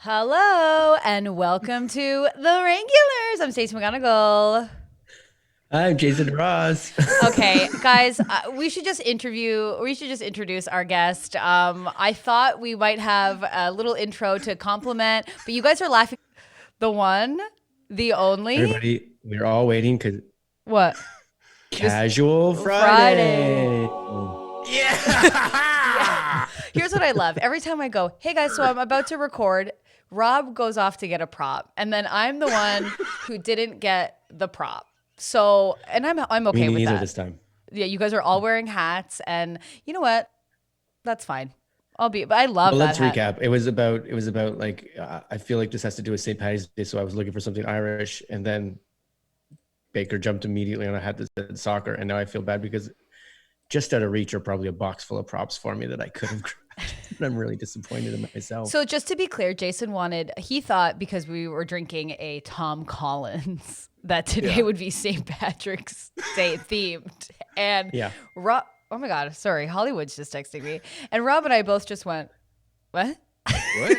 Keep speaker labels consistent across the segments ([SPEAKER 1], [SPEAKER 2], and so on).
[SPEAKER 1] Hello and welcome to The Regulars. I'm Stacey McGonigal.
[SPEAKER 2] I'm Jason Ross.
[SPEAKER 1] Okay, guys, we should just introduce our guest. I thought we might have a little intro to compliment, but you guys are laughing. The one, the only.
[SPEAKER 2] Everybody, we're all waiting because
[SPEAKER 1] What? This
[SPEAKER 2] Casual
[SPEAKER 1] Friday.
[SPEAKER 2] Friday.
[SPEAKER 1] Yeah. Here's what I love. Every time I go, hey guys, so I'm about to record, Rob goes off to get a prop, and then I'm the one who didn't get the prop. So, and I'm okay
[SPEAKER 2] Me
[SPEAKER 1] with
[SPEAKER 2] neither
[SPEAKER 1] that.
[SPEAKER 2] this time.
[SPEAKER 1] Yeah, you guys are all wearing hats, and you know what? That's fine. But I love
[SPEAKER 2] Well,
[SPEAKER 1] that
[SPEAKER 2] let's
[SPEAKER 1] hat.
[SPEAKER 2] recap. It was about like I feel like this has to do with St. Patty's Day, so I was looking for something Irish, and then Baker jumped immediately on a hat that said soccer, and now I feel bad because just out of reach are probably a box full of props for me that I could have grabbed. And I'm really disappointed in myself.
[SPEAKER 1] So just to be clear, he thought because we were drinking a Tom Collins that today would be St. Patrick's Day themed. And
[SPEAKER 2] Yeah.
[SPEAKER 1] Rob, oh my God, sorry, Hollywood's just texting me. And Rob and I both just went, what?
[SPEAKER 3] What?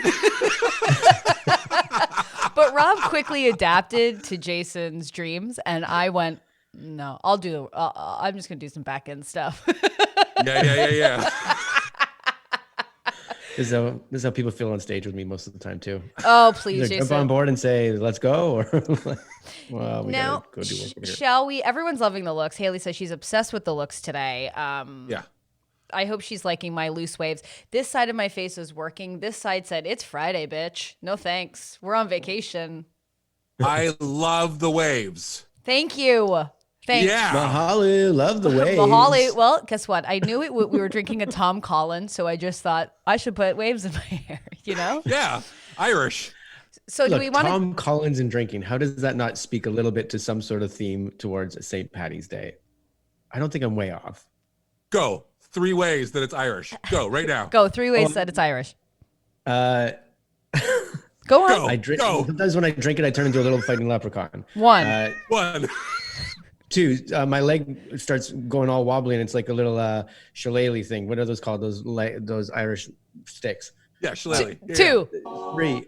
[SPEAKER 1] But Rob quickly adapted to Jason's dreams, and I went, no, I'm just going to do some back end stuff.
[SPEAKER 3] Yeah.
[SPEAKER 2] This is how people feel on stage with me most of the time too.
[SPEAKER 1] Oh, please,
[SPEAKER 2] Either
[SPEAKER 1] Jason.
[SPEAKER 2] jump on board and say, let's go, or well, we
[SPEAKER 1] Now,
[SPEAKER 2] gotta go do work over here.
[SPEAKER 1] shall we? Everyone's loving the looks. Haley says she's obsessed with the looks today.
[SPEAKER 3] Yeah.
[SPEAKER 1] I hope she's liking my loose waves. This side of my face is working. This side said, it's Friday, bitch. No thanks. We're on vacation.
[SPEAKER 3] I love the waves.
[SPEAKER 1] Thank you. Thanks.
[SPEAKER 3] Yeah.
[SPEAKER 2] Mahali, love the waves.
[SPEAKER 1] Mahali. Well, guess what? I knew it. We were drinking a Tom Collins, so I just thought I should put waves in my hair, you know?
[SPEAKER 3] Yeah. Irish.
[SPEAKER 1] So do
[SPEAKER 2] Look,
[SPEAKER 1] we want to?
[SPEAKER 2] Tom Collins and drinking. How does that not speak a little bit to some sort of theme towards St. Patty's Day? I don't think I'm way off.
[SPEAKER 3] Go. 3 ways that it's Irish. Go right now.
[SPEAKER 1] Go 3 ways that it's Irish.
[SPEAKER 2] Uh,
[SPEAKER 1] Go on.
[SPEAKER 3] Go.
[SPEAKER 2] I drink.
[SPEAKER 3] Go.
[SPEAKER 2] Sometimes when I drink it, I turn into a little fighting leprechaun.
[SPEAKER 1] 1.
[SPEAKER 3] 1.
[SPEAKER 2] 2, my leg starts going all wobbly, and it's like a little shillelagh thing. What are those called? Those Irish sticks.
[SPEAKER 3] Yeah, shillelagh. Yeah.
[SPEAKER 1] 2.
[SPEAKER 2] 3,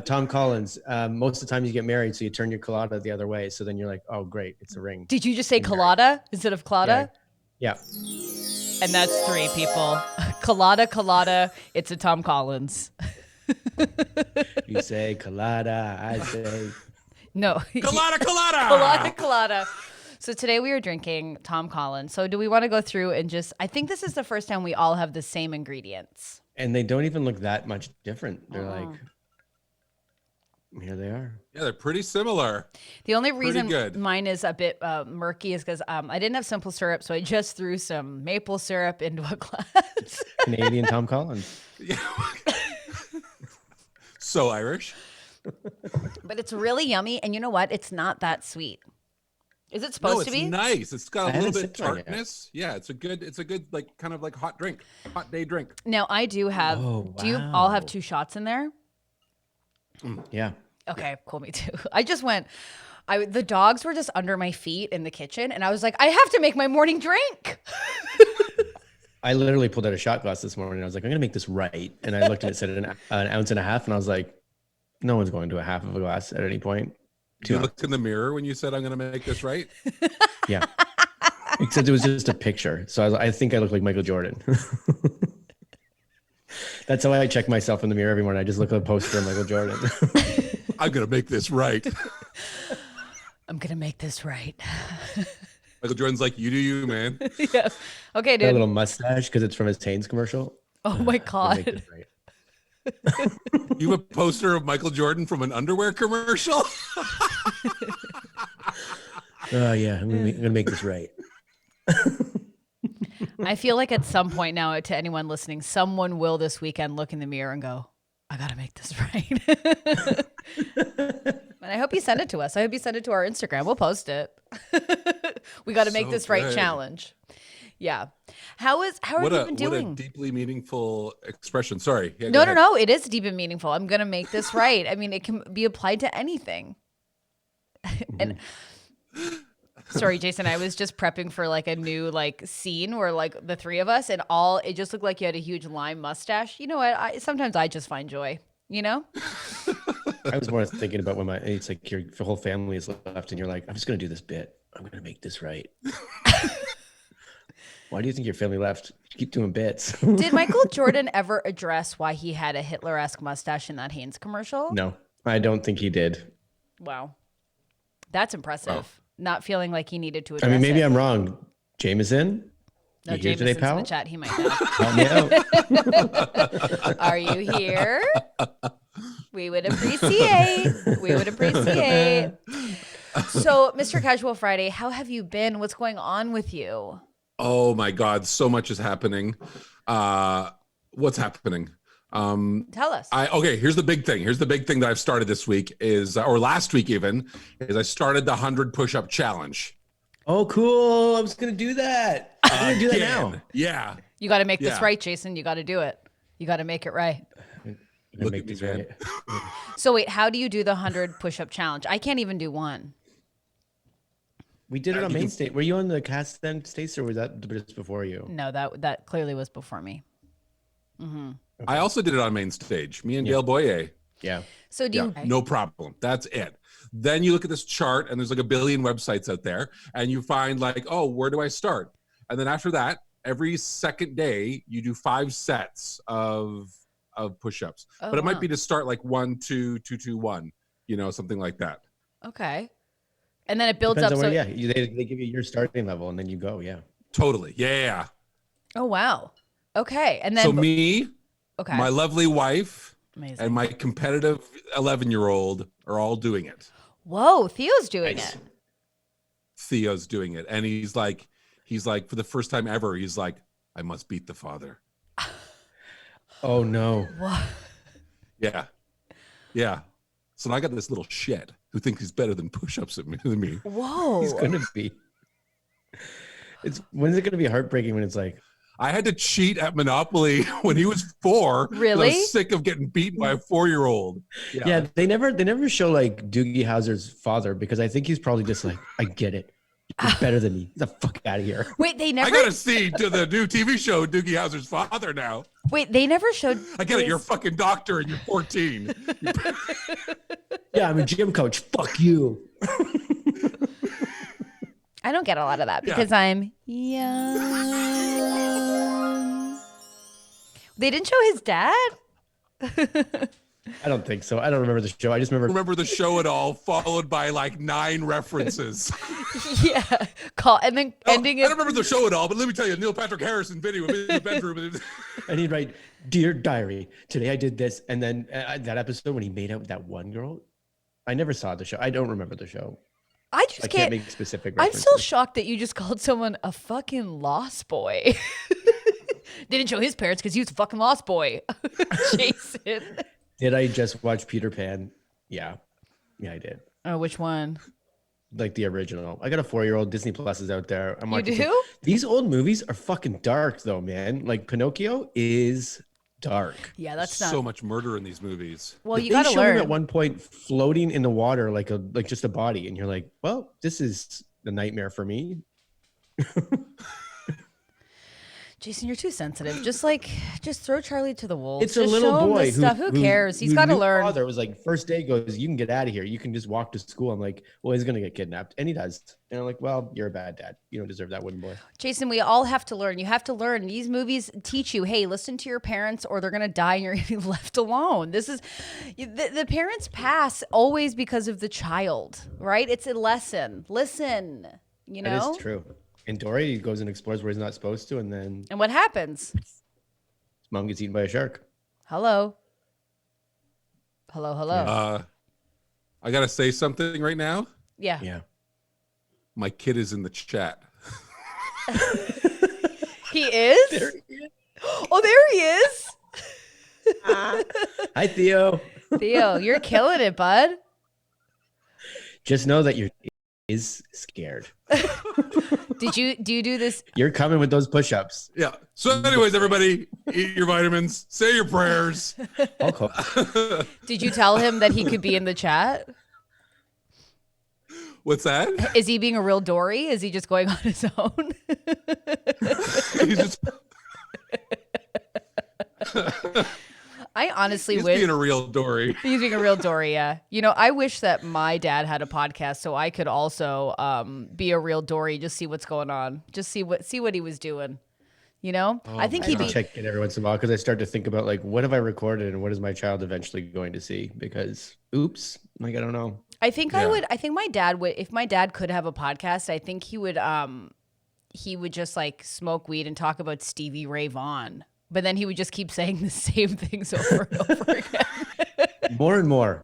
[SPEAKER 2] Tom Collins. Most of the time you get married, so you turn your colada the other way. So then you're like, oh, great, it's a ring.
[SPEAKER 1] Did you just say colada instead of colada?
[SPEAKER 2] Yeah.
[SPEAKER 1] And that's 3 people. Colada. It's a Tom Collins.
[SPEAKER 2] You say colada, I say.
[SPEAKER 1] No.
[SPEAKER 3] Colada.
[SPEAKER 1] Colada. So today we are drinking Tom Collins. So do we want to go through and I think this is the first time we all have the same ingredients.
[SPEAKER 2] And they don't even look that much different. They're like, here they are.
[SPEAKER 3] Yeah, they're pretty similar.
[SPEAKER 1] The only reason
[SPEAKER 3] good.
[SPEAKER 1] mine is a bit murky is because I didn't have simple syrup, so I just threw some maple syrup into a glass.
[SPEAKER 2] Canadian Tom Collins.
[SPEAKER 3] Yeah. So Irish.
[SPEAKER 1] But it's really yummy, and you know what? It's not that sweet. Is it
[SPEAKER 3] No,
[SPEAKER 1] supposed
[SPEAKER 3] it's
[SPEAKER 1] to be?
[SPEAKER 3] nice. It's got a
[SPEAKER 2] I
[SPEAKER 3] little
[SPEAKER 2] haven't
[SPEAKER 3] bit
[SPEAKER 2] sipped on it yet.
[SPEAKER 3] tartness. Yeah, it's a good like kind of like hot day drink.
[SPEAKER 1] Now I do have.
[SPEAKER 2] Oh,
[SPEAKER 1] Do you all have
[SPEAKER 2] wow.
[SPEAKER 1] 2 shots in there?
[SPEAKER 2] Yeah.
[SPEAKER 1] Okay, cool. Me too. I just went. The dogs were just under my feet in the kitchen, and I was like, I have to make my morning drink.
[SPEAKER 2] I literally pulled out a shot glass this morning. I was like, I'm going to make this right. And I looked and it said an ounce and a half. And I was like, no one's going to a half of a glass at any point.
[SPEAKER 3] You looked in the mirror when you said, I'm going to make this right.
[SPEAKER 2] Yeah. Except it was just a picture. So I think I look like Michael Jordan. That's how I check myself in the mirror every morning. I just look at a poster of Michael Jordan.
[SPEAKER 3] I'm going to make this right.
[SPEAKER 1] I'm gonna make this right.
[SPEAKER 3] Michael Jordan's like, you do you, man.
[SPEAKER 1] Yeah. Okay,
[SPEAKER 2] Got a
[SPEAKER 1] dude.
[SPEAKER 2] little mustache because it's from his Hanes commercial.
[SPEAKER 1] Oh my
[SPEAKER 2] Gonna make
[SPEAKER 1] God.
[SPEAKER 2] this right.
[SPEAKER 3] You have a poster of Michael Jordan from an underwear commercial?
[SPEAKER 2] Oh, yeah. I'm going to make this right.
[SPEAKER 1] I feel like at some point now, to anyone listening, someone will this weekend look in the mirror and go, I gotta make this right. And I hope you send it to us. I hope you send it to our Instagram. We'll post it. We got to make
[SPEAKER 3] So
[SPEAKER 1] this right
[SPEAKER 3] good.
[SPEAKER 1] challenge. Yeah. How have you been
[SPEAKER 3] What a
[SPEAKER 1] doing?
[SPEAKER 3] deeply meaningful expression. Sorry. Yeah, go
[SPEAKER 1] No.
[SPEAKER 3] ahead.
[SPEAKER 1] It is deep and meaningful. I'm gonna make this right. I mean, it can be applied to anything. And sorry, Jason, I was just prepping for like a new like scene where like the 3 of us and it just looked like you had a huge lime mustache. You know what? Sometimes I just find joy You know?
[SPEAKER 2] I was more thinking about when it's like your whole family is left and you're like, I'm just going to do this bit. I'm going to make this right. Why do you think your family left? You keep doing bits.
[SPEAKER 1] Did Michael Jordan ever address why he had a Hitler-esque mustache in that Hanes commercial?
[SPEAKER 2] No, I don't think he did.
[SPEAKER 1] Wow. That's impressive. Wow. Not feeling like he needed to address
[SPEAKER 2] I mean, maybe
[SPEAKER 1] it.
[SPEAKER 2] I'm wrong. Jameson?
[SPEAKER 1] No,
[SPEAKER 2] you here today,
[SPEAKER 1] Jameson's
[SPEAKER 2] pal?
[SPEAKER 1] in the chat. He might know.
[SPEAKER 2] Help me out.
[SPEAKER 1] Are you here? We would appreciate. So, Mr. Casual Friday, how have you been? What's going on with you?
[SPEAKER 3] Oh my God, so much is happening. What's happening?
[SPEAKER 1] Tell us.
[SPEAKER 3] Okay, here's the big thing. Here's the big thing that I've started this week or last week even, is I started the 100 push-up challenge.
[SPEAKER 2] Oh, cool. I was going to do that. I'm going to do that now.
[SPEAKER 3] Yeah.
[SPEAKER 1] You got to make this right, Jason. You got to do it. You got to make it right.
[SPEAKER 3] Look at me, man.
[SPEAKER 1] So wait, how do you do the 100 push-up challenge? I can't even do one.
[SPEAKER 2] We did it on main stage. Were you on the cast then, Stace, or was that just before you?
[SPEAKER 1] No, that clearly was before me.
[SPEAKER 3] Mm-hmm. Okay. I also did it on main stage. Me and Gail Boyer.
[SPEAKER 2] Yeah.
[SPEAKER 1] So do you?
[SPEAKER 3] No problem. That's it. Then you look at this chart, and there's like a billion websites out there, and you find like, oh, where do I start? And then after that, every second day, you do 5 sets of push-ups.
[SPEAKER 1] Oh,
[SPEAKER 3] but it might be to start like 1, 2, 2, 2, 1, something like that.
[SPEAKER 1] Okay. And then it builds
[SPEAKER 2] Depends
[SPEAKER 1] up.
[SPEAKER 2] On where, they give you your starting level, and then you go. Yeah.
[SPEAKER 3] Totally. Yeah.
[SPEAKER 1] Oh wow. Okay. And then
[SPEAKER 3] so me,
[SPEAKER 1] okay,
[SPEAKER 3] my lovely wife,
[SPEAKER 1] amazing,
[SPEAKER 3] and my competitive 11-year-old are all doing it.
[SPEAKER 1] Whoa, Theo's doing it.
[SPEAKER 3] Theo's doing it, and he's like, for the first time ever, he's like, I must beat the father.
[SPEAKER 2] Oh no.
[SPEAKER 1] What?
[SPEAKER 3] Yeah. Yeah. So now I got this little shit who thinks he's better than push-ups than me.
[SPEAKER 1] Whoa.
[SPEAKER 2] He's gonna be. When's it gonna be heartbreaking when it's like,
[SPEAKER 3] I had to cheat at Monopoly when he was 4.
[SPEAKER 1] Really?
[SPEAKER 3] I was sick of getting beaten by a 4-year-old.
[SPEAKER 2] Yeah, they never show like Doogie Howser's father, because I think he's probably just like, I get it. You're better than me. Get the fuck out of here.
[SPEAKER 1] Wait, they never.
[SPEAKER 3] I gotta see to the new TV show Doogie Howser's father now.
[SPEAKER 1] Wait, they never showed.
[SPEAKER 3] I get it. You're a fucking doctor and you're 14.
[SPEAKER 2] Yeah, I'm a gym coach. Fuck you.
[SPEAKER 1] I don't get a lot of that because I'm young. They didn't show his dad?
[SPEAKER 2] I don't think so. I don't remember the show. I just remember
[SPEAKER 3] the show at all, followed by like 9 references.
[SPEAKER 1] Yeah. And then ending it.
[SPEAKER 3] I don't remember the show at all, but let me tell you, Neil Patrick Harrison video in the bedroom.
[SPEAKER 2] And he'd write, Dear Diary, today I did this. And then that episode when he made out with that one girl, I never saw the show. I don't remember the show.
[SPEAKER 1] I just
[SPEAKER 2] can't make specific references.
[SPEAKER 1] I'm still shocked that you just called someone a fucking lost boy. They didn't show his parents because he was a fucking lost boy. Jason.
[SPEAKER 2] Did I just watch Peter Pan? Yeah. Yeah, I did.
[SPEAKER 1] Oh, which one?
[SPEAKER 2] Like the original. I got a 4-year-old. Disney Plus is out there. I'm watching.
[SPEAKER 1] You do?
[SPEAKER 2] These old movies are fucking dark though, man. Like Pinocchio is dark.
[SPEAKER 1] Yeah, that's
[SPEAKER 3] so much murder in these movies.
[SPEAKER 1] Well, you gotta
[SPEAKER 2] learn. They show him at one point floating in the water like just a body, and you're like, well, this is a nightmare for me.
[SPEAKER 1] Jason, you're too sensitive. Just throw Charlie to the wolves.
[SPEAKER 2] It's
[SPEAKER 1] just
[SPEAKER 2] a little
[SPEAKER 1] show him
[SPEAKER 2] boy
[SPEAKER 1] this stuff. Who cares? He's got to learn.
[SPEAKER 2] Father was like, first day goes, you can get out of here. You can just walk to school. I'm like, well, he's gonna get kidnapped, and he does. And I'm like, well, you're a bad dad. You don't deserve that wooden boy.
[SPEAKER 1] Jason, we all have to learn. You have to learn. These movies teach you, hey, listen to your parents, or they're gonna die, and you're gonna be left alone. This is the parents pass always because of the child, right? It's a lesson. Listen, you know.
[SPEAKER 2] That is true. And Dory, he goes and explores where he's not supposed to, and then...
[SPEAKER 1] And what happens?
[SPEAKER 2] His mom gets eaten by a shark.
[SPEAKER 1] Hello. Hello.
[SPEAKER 3] I got to say something right now.
[SPEAKER 1] Yeah.
[SPEAKER 2] Yeah.
[SPEAKER 3] My kid is in the chat.
[SPEAKER 1] He is?
[SPEAKER 2] There he is.
[SPEAKER 1] Oh, there he is.
[SPEAKER 2] Hi, Theo.
[SPEAKER 1] Theo, you're killing it, bud.
[SPEAKER 2] Just know that you're scared.
[SPEAKER 1] Do you do this?
[SPEAKER 2] You're coming with those push-ups.
[SPEAKER 3] Yeah. So anyways, everybody, eat your vitamins, say your prayers.
[SPEAKER 1] Did you tell him that he could be in the chat?
[SPEAKER 3] What's that?
[SPEAKER 1] Is he being a real Dory? Is he just going on his own?
[SPEAKER 3] He's just...
[SPEAKER 1] I honestly
[SPEAKER 3] He's
[SPEAKER 1] wish
[SPEAKER 3] being a real Dory.
[SPEAKER 1] he's being a real Dory. Yeah, I wish that my dad had a podcast so I could also be a real Dory. Just see what's going on. Just see what he was doing. I think
[SPEAKER 2] I
[SPEAKER 1] he'd
[SPEAKER 2] have to
[SPEAKER 1] be.
[SPEAKER 2] check in every once in a while because I start to think about like, what have I recorded and what is my child eventually going to see? Because oops, like I don't know.
[SPEAKER 1] I think
[SPEAKER 3] Yeah.
[SPEAKER 1] I think my dad would, if my dad could have a podcast, I think he would just like smoke weed and talk about Stevie Ray Vaughan. But then he would just keep saying the same things over and over again.
[SPEAKER 2] More and more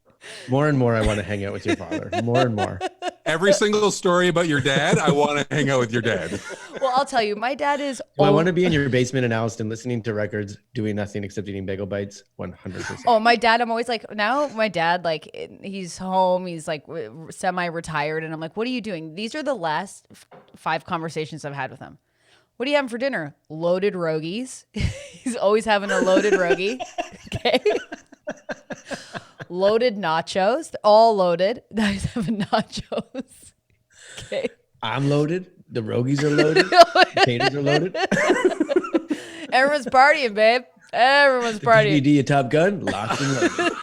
[SPEAKER 2] I want to hang out with your father. More and more.
[SPEAKER 3] Every single story about your dad, I want to hang out with your dad.
[SPEAKER 1] Well, I'll tell you, my dad is.
[SPEAKER 2] Do I want to be in your basement in Alliston listening to records, doing nothing except eating bagel bites? 100%.
[SPEAKER 1] Oh, my dad, I'm always like, now my dad, like, he's home, he's like semi-retired, and I'm like, what are you doing? These are the last 5 conversations I've had with him. What are you having for dinner? Loaded rogies. He's always having a loaded rogie. Okay. Loaded nachos. They're all loaded. Now he's having nachos. Okay.
[SPEAKER 2] I'm loaded. The rogies are loaded. Potatoes are loaded.
[SPEAKER 1] Everyone's partying, babe. Everyone's
[SPEAKER 2] The
[SPEAKER 1] partying.
[SPEAKER 2] DVD of Top Gun, locked and loaded.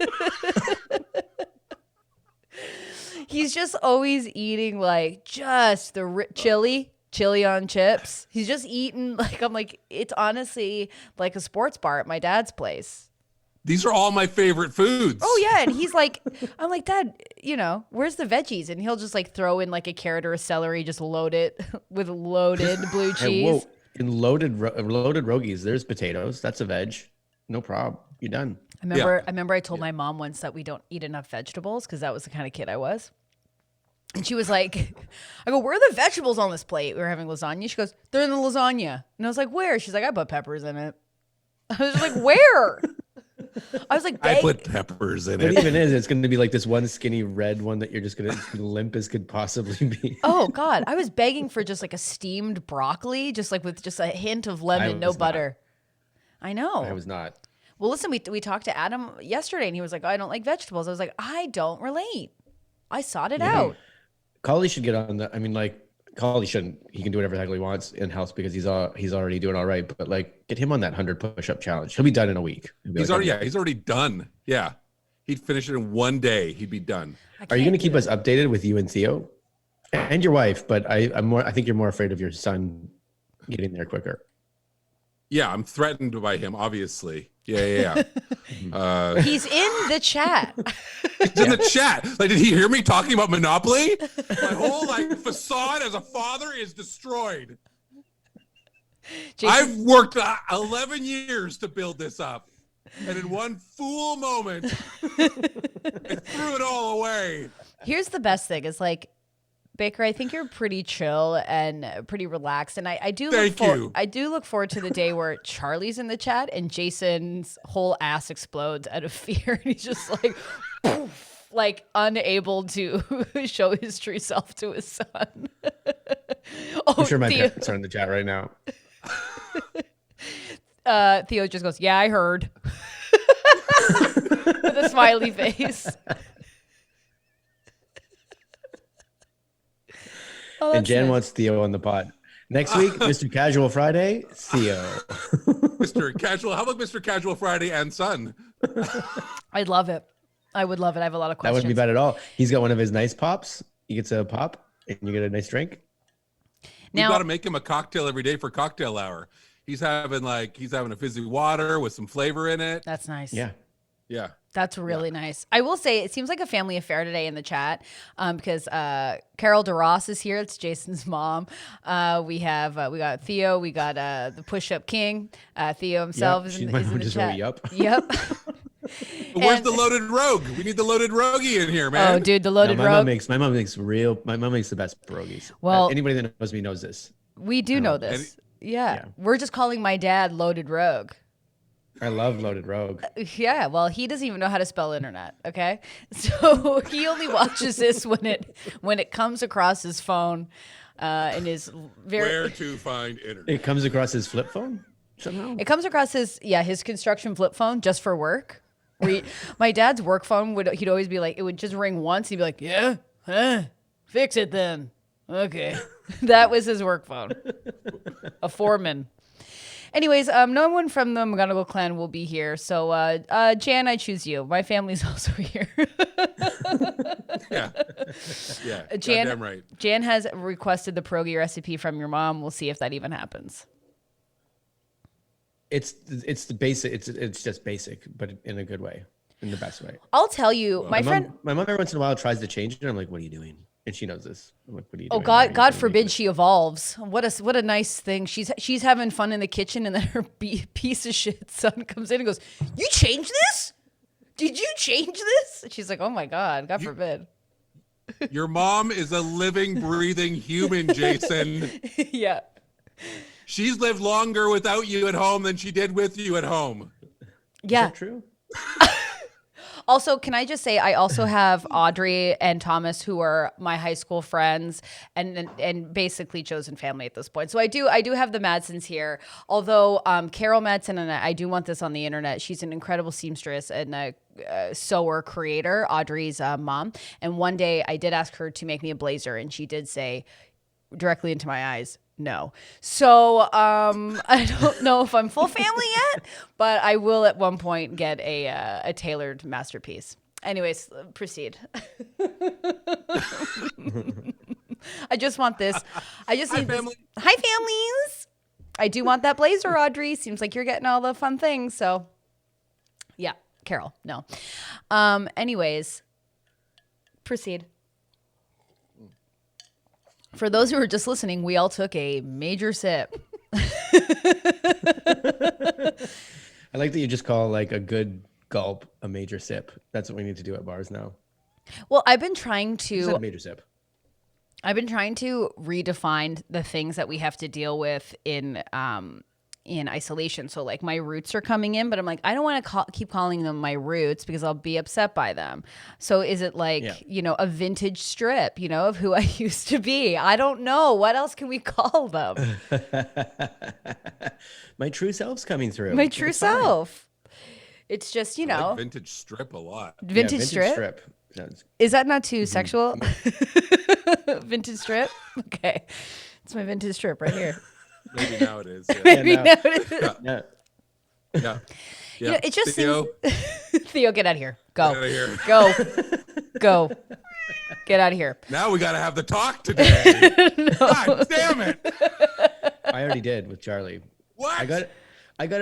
[SPEAKER 1] He's just always eating like just the chili on chips. He's just eating like, I'm like, it's honestly like a sports bar at my dad's place.
[SPEAKER 3] These are all my favorite foods.
[SPEAKER 1] Oh yeah, and he's like, I'm like, Dad, where's the veggies? And he'll just like throw in like a carrot or a celery, just load it with loaded blue
[SPEAKER 2] Hey,
[SPEAKER 1] cheese.
[SPEAKER 2] whoa. In loaded rogies, there's potatoes. That's a veg. No problem. You're done.
[SPEAKER 1] I remember I told my mom once that we don't eat enough vegetables because that was the kind of kid I was. And she was like, I go, where are the vegetables on this plate? We were having lasagna. She goes, they're in the lasagna. And I was like, where? She's like, I put peppers in it. I was just like, where? I was like,
[SPEAKER 3] I put peppers in
[SPEAKER 2] What
[SPEAKER 3] it.
[SPEAKER 2] even is, it's going to be like this one skinny red one that you're just going to limp as could possibly be.
[SPEAKER 1] Oh God, I was begging for just like a steamed broccoli, just like with just a hint of lemon, no
[SPEAKER 2] was not.
[SPEAKER 1] butter. I know.
[SPEAKER 2] I was not.
[SPEAKER 1] Well, listen, we talked to Adam yesterday, and he was like, I don't like vegetables. I was like, I don't relate. I sought it out.
[SPEAKER 2] Collie should get on the. I mean, like Collie shouldn't. He can do whatever the heck he wants in house because he's already doing all right. But like, get him on that 100 push-up challenge. He'll be done in a week.
[SPEAKER 3] He's already done. Yeah, he'd finish it in one day. He'd be done.
[SPEAKER 2] Are you going to keep us updated with you and Theo and your wife? But I think you're more afraid of your son getting there quicker.
[SPEAKER 3] Yeah, I'm threatened by him, obviously. Yeah.
[SPEAKER 1] He's in the chat.
[SPEAKER 3] He's in the chat. Like, did he hear me talking about Monopoly? My whole facade as a father is destroyed.
[SPEAKER 1] Jason,
[SPEAKER 3] I've worked 11 years to build this up, and in one fool moment, I threw it all away.
[SPEAKER 1] here's the best thing: is like, Baker, I think you're pretty chill and pretty relaxed, and I do look forward to the day where Charlie's in the chat and Jason's whole ass explodes out of fear, and he's just like, poof, like unable to show his true self to his son.
[SPEAKER 2] I'm sure my parents are in the chat right now.
[SPEAKER 1] Theo just goes, "Yeah, I heard," with a smiley face. Oh,
[SPEAKER 2] And
[SPEAKER 1] that's
[SPEAKER 2] Jan
[SPEAKER 1] nice.
[SPEAKER 2] wants Theo on the pod. Next week, Mr. Casual Friday, Theo.
[SPEAKER 3] Mr. Casual. How about Mr. Casual Friday and Son?
[SPEAKER 1] I'd love it. I would love it. I have a lot of
[SPEAKER 2] That
[SPEAKER 1] questions.
[SPEAKER 2] wouldn't be bad at all. He's got one of his nice pops. He gets a pop and you get a nice drink.
[SPEAKER 3] We've
[SPEAKER 1] Now,
[SPEAKER 3] got to make him a cocktail every day for cocktail hour. He's having a fizzy water with some flavor in it.
[SPEAKER 1] that's nice.
[SPEAKER 2] Yeah.
[SPEAKER 3] Yeah.
[SPEAKER 1] That's really nice. I will say it seems like a family affair today in the chat because Carol DeRoss is here. It's Jason's mom. We got Theo. We got the push-up king. Theo himself
[SPEAKER 2] Yep,
[SPEAKER 1] is
[SPEAKER 2] she
[SPEAKER 1] in
[SPEAKER 2] might
[SPEAKER 1] the
[SPEAKER 2] just
[SPEAKER 1] chat.
[SPEAKER 2] go, yup.
[SPEAKER 1] Yep.
[SPEAKER 3] Where's
[SPEAKER 1] And-
[SPEAKER 3] the loaded rogue? We need the loaded roguey in here, man.
[SPEAKER 1] Oh, dude, the
[SPEAKER 2] No,
[SPEAKER 1] loaded
[SPEAKER 2] my
[SPEAKER 1] rogue.
[SPEAKER 2] mom makes the best pierogies.
[SPEAKER 1] Well-
[SPEAKER 2] Anybody that knows me knows this.
[SPEAKER 1] We do know this. Yeah.
[SPEAKER 2] Yeah.
[SPEAKER 1] We're just calling my dad loaded rogue.
[SPEAKER 2] I love loaded rogue.
[SPEAKER 1] Yeah, well, he doesn't even know how to spell internet. Okay, so he only watches this when it comes across his phone, and is very.
[SPEAKER 3] Where to find internet?
[SPEAKER 2] It comes across his flip phone somehow.
[SPEAKER 1] It comes across his construction flip phone just for work. My dad's work phone he'd always be like, it would just ring once. He'd be like, yeah, fix it then. Okay, that was his work phone. A foreman. Anyways, no one from the McGonagall clan will be here. So, Jan, I choose you. My family's also here.
[SPEAKER 3] Yeah.
[SPEAKER 1] Jan,
[SPEAKER 3] Goddamn right.
[SPEAKER 1] Jan has requested the pierogi recipe from your mom. We'll see if that even happens.
[SPEAKER 2] It's the basic. It's just basic, but in a good way, in the best way.
[SPEAKER 1] I'll tell you, my friend.
[SPEAKER 2] My mom every once in a while tries to change it. And I'm like, what are you doing? And she knows this. I'm like, what are you
[SPEAKER 1] Oh
[SPEAKER 2] doing? Why are
[SPEAKER 1] God!
[SPEAKER 2] you
[SPEAKER 1] God
[SPEAKER 2] trying to
[SPEAKER 1] forbid
[SPEAKER 2] make
[SPEAKER 1] she evolves. What a nice thing. She's having fun in the kitchen, and then her piece of shit son comes in and goes, "You changed this? Did you change this?" She's like, "Oh my God! God forbid."
[SPEAKER 3] Your mom is a living, breathing human, Jason.
[SPEAKER 1] Yeah.
[SPEAKER 3] She's lived longer without you at home than she did with you at home.
[SPEAKER 1] Yeah.
[SPEAKER 2] Is that true?
[SPEAKER 1] Also, can I just say, I also have Audrey and Thomas, who are my high school friends and basically chosen family at this point. So I do have the Madsons here. Although Carol Madsen, and I do want this on the internet, she's an incredible seamstress and a sewer creator, Audrey's mom. And one day I did ask her to make me a blazer, and she did say directly into my eyes, no. So I don't know if I'm full family yet, but I will at one point get a tailored masterpiece. Anyways, proceed. I just want this. I just
[SPEAKER 3] Hi,
[SPEAKER 1] need this.
[SPEAKER 3] family.
[SPEAKER 1] Hi, families. I do want that blazer, Audrey. Seems like you're getting all the fun things. So, yeah, Carol, no. Anyways, proceed. For those who are just listening, we all took a major sip.
[SPEAKER 2] I like that you just call like a good gulp a major sip. That's what we need to do at bars now.
[SPEAKER 1] Well, I've been trying
[SPEAKER 2] Just a
[SPEAKER 1] to
[SPEAKER 2] major sip.
[SPEAKER 1] redefine the things that we have to deal with in isolation. So like my roots are coming in, but I'm like, I don't want to keep calling them my roots because I'll be upset by them. So is it like, a vintage strip, of who I used to be? I don't know. What else can we call them?
[SPEAKER 2] My true self's coming through.
[SPEAKER 1] My true self. It's just,
[SPEAKER 3] I like vintage strip a lot.
[SPEAKER 1] vintage strip.
[SPEAKER 2] Sounds-
[SPEAKER 1] Is that not too sexual? Vintage strip? Okay. It's my vintage strip right here.
[SPEAKER 3] Maybe now it is. Yeah.
[SPEAKER 1] Maybe
[SPEAKER 2] no.
[SPEAKER 1] now it is.
[SPEAKER 2] Yeah.
[SPEAKER 3] Yeah.
[SPEAKER 1] You know, it just
[SPEAKER 3] Theo,
[SPEAKER 1] seems. Theo, get out of here. Go.
[SPEAKER 3] get out of here.
[SPEAKER 1] Go. Get out of here.
[SPEAKER 3] Now we got to have the talk today. God damn it.
[SPEAKER 2] I already did with Charlie.
[SPEAKER 3] What?
[SPEAKER 2] I got it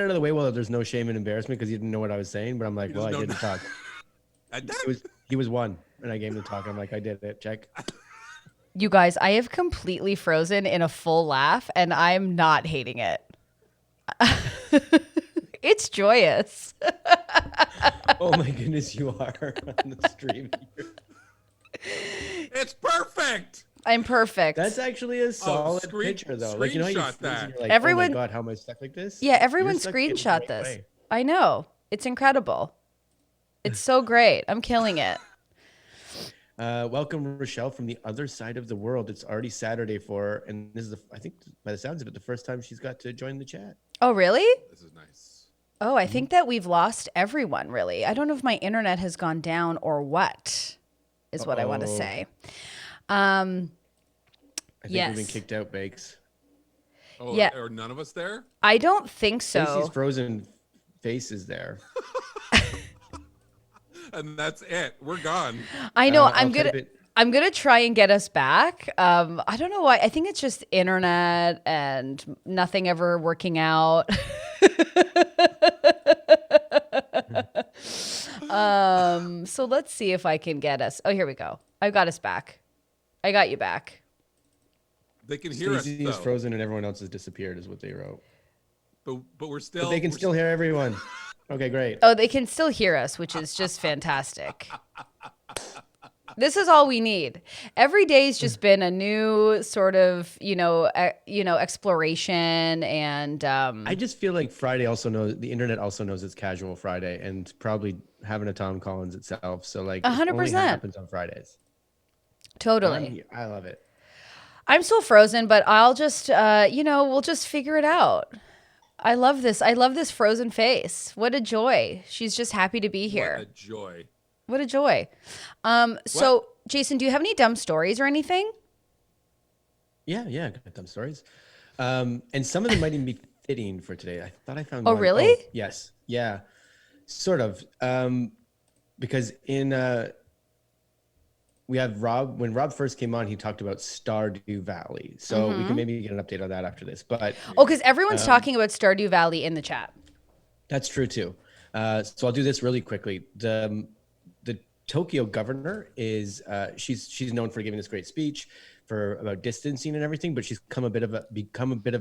[SPEAKER 2] out of the way while there's no shame and embarrassment because he didn't know what I was saying. But I'm like, well, I did the talk. He was one, and I gave him the talk. I'm like, I did it. Check.
[SPEAKER 1] You guys, I have completely frozen in a full laugh, and I'm not hating it. It's joyous.
[SPEAKER 2] Oh my goodness, you are on the stream here.
[SPEAKER 3] It's perfect.
[SPEAKER 1] I'm perfect.
[SPEAKER 2] That's actually a solid picture, though. Like, you know how you
[SPEAKER 3] screenshot
[SPEAKER 2] freeze and
[SPEAKER 3] that.
[SPEAKER 2] you're like,
[SPEAKER 1] Everyone-
[SPEAKER 2] oh my God, how am I stuck like this?
[SPEAKER 1] Yeah, everyone
[SPEAKER 2] You're stuck in the
[SPEAKER 1] screenshot
[SPEAKER 2] right
[SPEAKER 1] this.
[SPEAKER 2] way.
[SPEAKER 1] I know. It's incredible. It's so great. I'm killing it.
[SPEAKER 2] Welcome, Rochelle, from the other side of the world. It's already Saturday for her, and this is, I think, by the sounds of it, the first time she's got to join the chat.
[SPEAKER 1] Oh, really?
[SPEAKER 3] This is nice.
[SPEAKER 1] Oh, I think that we've lost everyone, really. I don't know if my internet has gone down or what, is what I want to say.
[SPEAKER 2] I think
[SPEAKER 1] Yes.
[SPEAKER 2] we've been kicked out, Bakes.
[SPEAKER 3] Oh,
[SPEAKER 1] Yeah.
[SPEAKER 3] Are none of us there?
[SPEAKER 1] I don't think
[SPEAKER 2] Stacey's
[SPEAKER 1] so.
[SPEAKER 2] frozen face is there.
[SPEAKER 3] And that's it. We're gone.
[SPEAKER 1] I know.
[SPEAKER 2] I'll type it.
[SPEAKER 1] I'm gonna try and get us back. I don't know why. I think it's just internet and nothing ever working out. So let's see if I can get us. Oh, here we go. I got us back. I got you back.
[SPEAKER 3] They can hear us,
[SPEAKER 2] Stacey
[SPEAKER 3] though.
[SPEAKER 2] is frozen and everyone else has disappeared, is what they wrote.
[SPEAKER 3] But we're
[SPEAKER 2] But
[SPEAKER 3] still.
[SPEAKER 2] they can still hear everyone. Okay, great.
[SPEAKER 1] Oh, they can still hear us, which is just fantastic. This is all we need. Every day's just been a new sort of, exploration and
[SPEAKER 2] I just feel like Friday also knows, the internet also knows it's casual Friday and probably having a Tom Collins itself. So like
[SPEAKER 1] 100%.
[SPEAKER 2] it happens on Fridays.
[SPEAKER 1] totally.
[SPEAKER 2] I love it.
[SPEAKER 1] I'm still frozen, but I'll just, we'll just figure it out. I love this. I love this frozen face. What a joy. She's just happy to be here.
[SPEAKER 3] What a joy.
[SPEAKER 1] What a joy. So, Jason, do you have any dumb stories or anything?
[SPEAKER 2] Yeah, I got dumb stories. And some of them might even be fitting for today. I thought I found
[SPEAKER 1] Oh,
[SPEAKER 2] one.
[SPEAKER 1] really?
[SPEAKER 2] Oh, yes. Yeah. Sort of. Because we have Rob. When Rob first came on, he talked about Stardew Valley. So we can maybe get an update on that after this. But
[SPEAKER 1] Oh, because everyone's talking about Stardew Valley in the chat.
[SPEAKER 2] that's true too. So I'll do this really quickly. The Tokyo governor is she's known for giving this great speech about distancing and everything, but she's become a bit of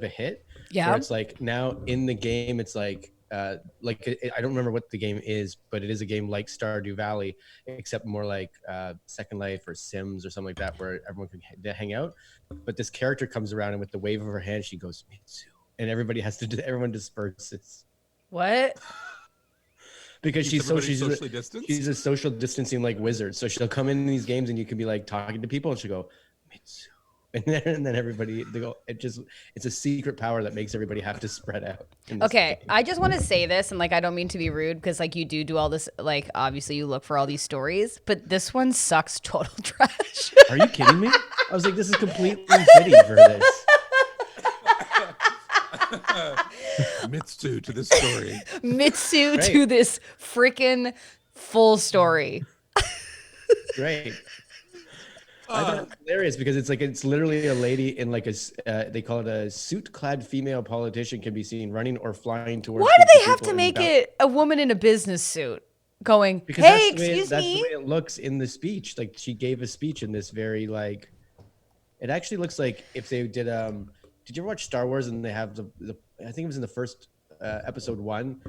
[SPEAKER 2] a hit.
[SPEAKER 1] Yeah.
[SPEAKER 2] Where it's like now in the game, it's like I don't remember what the game is, but it is a game like Stardew Valley, except more like Second Life or Sims or something like that, where everyone can hang out. But this character comes around and with the wave of her hand, she goes Mitsu, and everyone disperses.
[SPEAKER 1] What?
[SPEAKER 2] Because she's
[SPEAKER 3] socially distanced?
[SPEAKER 2] She's a social distancing like wizard. So she'll come in these games and you can be like talking to people and she'll go Mitsu, and then everybody it's a secret power that makes everybody have to spread out.
[SPEAKER 1] Okay, I just want to say this, and like I don't mean to be rude because like you do all this, like obviously you look for all these stories, but this one sucks total trash.
[SPEAKER 2] Are you kidding me? I was like, this is completely fitting for this.
[SPEAKER 3] Mitsu to this story.
[SPEAKER 1] Mitsu to this freaking full story.
[SPEAKER 2] Great. I thought it was hilarious because it's literally a lady in like they call it a suit-clad female politician can be seen running or flying towards.
[SPEAKER 1] Why do they have to make it a woman in a business suit going,
[SPEAKER 2] because
[SPEAKER 1] hey,
[SPEAKER 2] that's
[SPEAKER 1] excuse
[SPEAKER 2] the
[SPEAKER 1] me?
[SPEAKER 2] way it looks in the speech. Like she gave a speech in this very like, it actually looks like if they did. Did you ever watch Star Wars and they have the I think it was in the first episode 1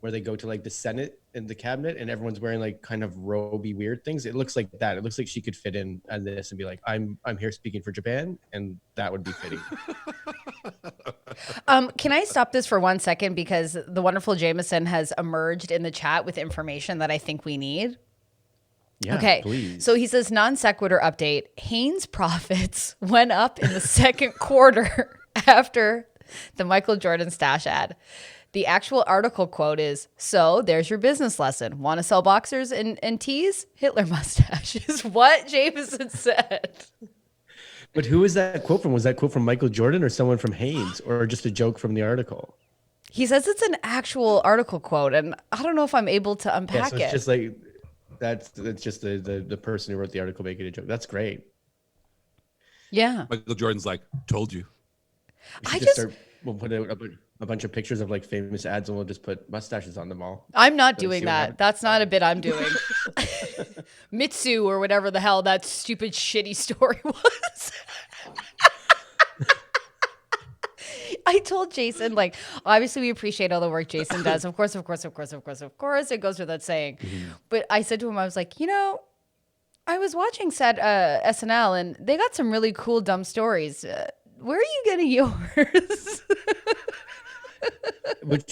[SPEAKER 2] where they go to like the Senate and the cabinet and everyone's wearing like kind of roby weird things. It looks like that. It looks like she could fit in on this and be like, I'm here speaking for Japan, and that would be fitting.
[SPEAKER 1] Can I stop this for 1 second because the wonderful Jameson has emerged in the chat with information that I think we need.
[SPEAKER 2] Yeah,
[SPEAKER 1] okay,
[SPEAKER 2] please.
[SPEAKER 1] So he says non sequitur update. Hanes profits went up in the second quarter after the Michael Jordan stash ad. The actual article quote is, so there's your business lesson. Want to sell boxers and tees? Hitler mustaches. What Jameson said.
[SPEAKER 2] But who is that quote from? Was that quote from Michael Jordan or someone from Hanes or just a joke from the article?
[SPEAKER 1] He says it's an actual article quote, and I don't know if I'm able to unpack
[SPEAKER 2] so it's
[SPEAKER 1] it.
[SPEAKER 2] just like that's just the person who wrote the article making a joke. That's great.
[SPEAKER 1] Yeah.
[SPEAKER 3] Michael Jordan's like, told you.
[SPEAKER 2] We'll put out a bunch of pictures of like famous ads and we'll just put mustaches on them all.
[SPEAKER 1] I'm not doing that. That's not a bit I'm doing. Mitsu or whatever the hell that stupid shitty story was. I told Jason, like, obviously we appreciate all the work Jason does. Of course. It goes without saying. Mm-hmm. But I said to him, I was like, I was watching SNL and they got some really cool dumb stories. Where are you getting yours?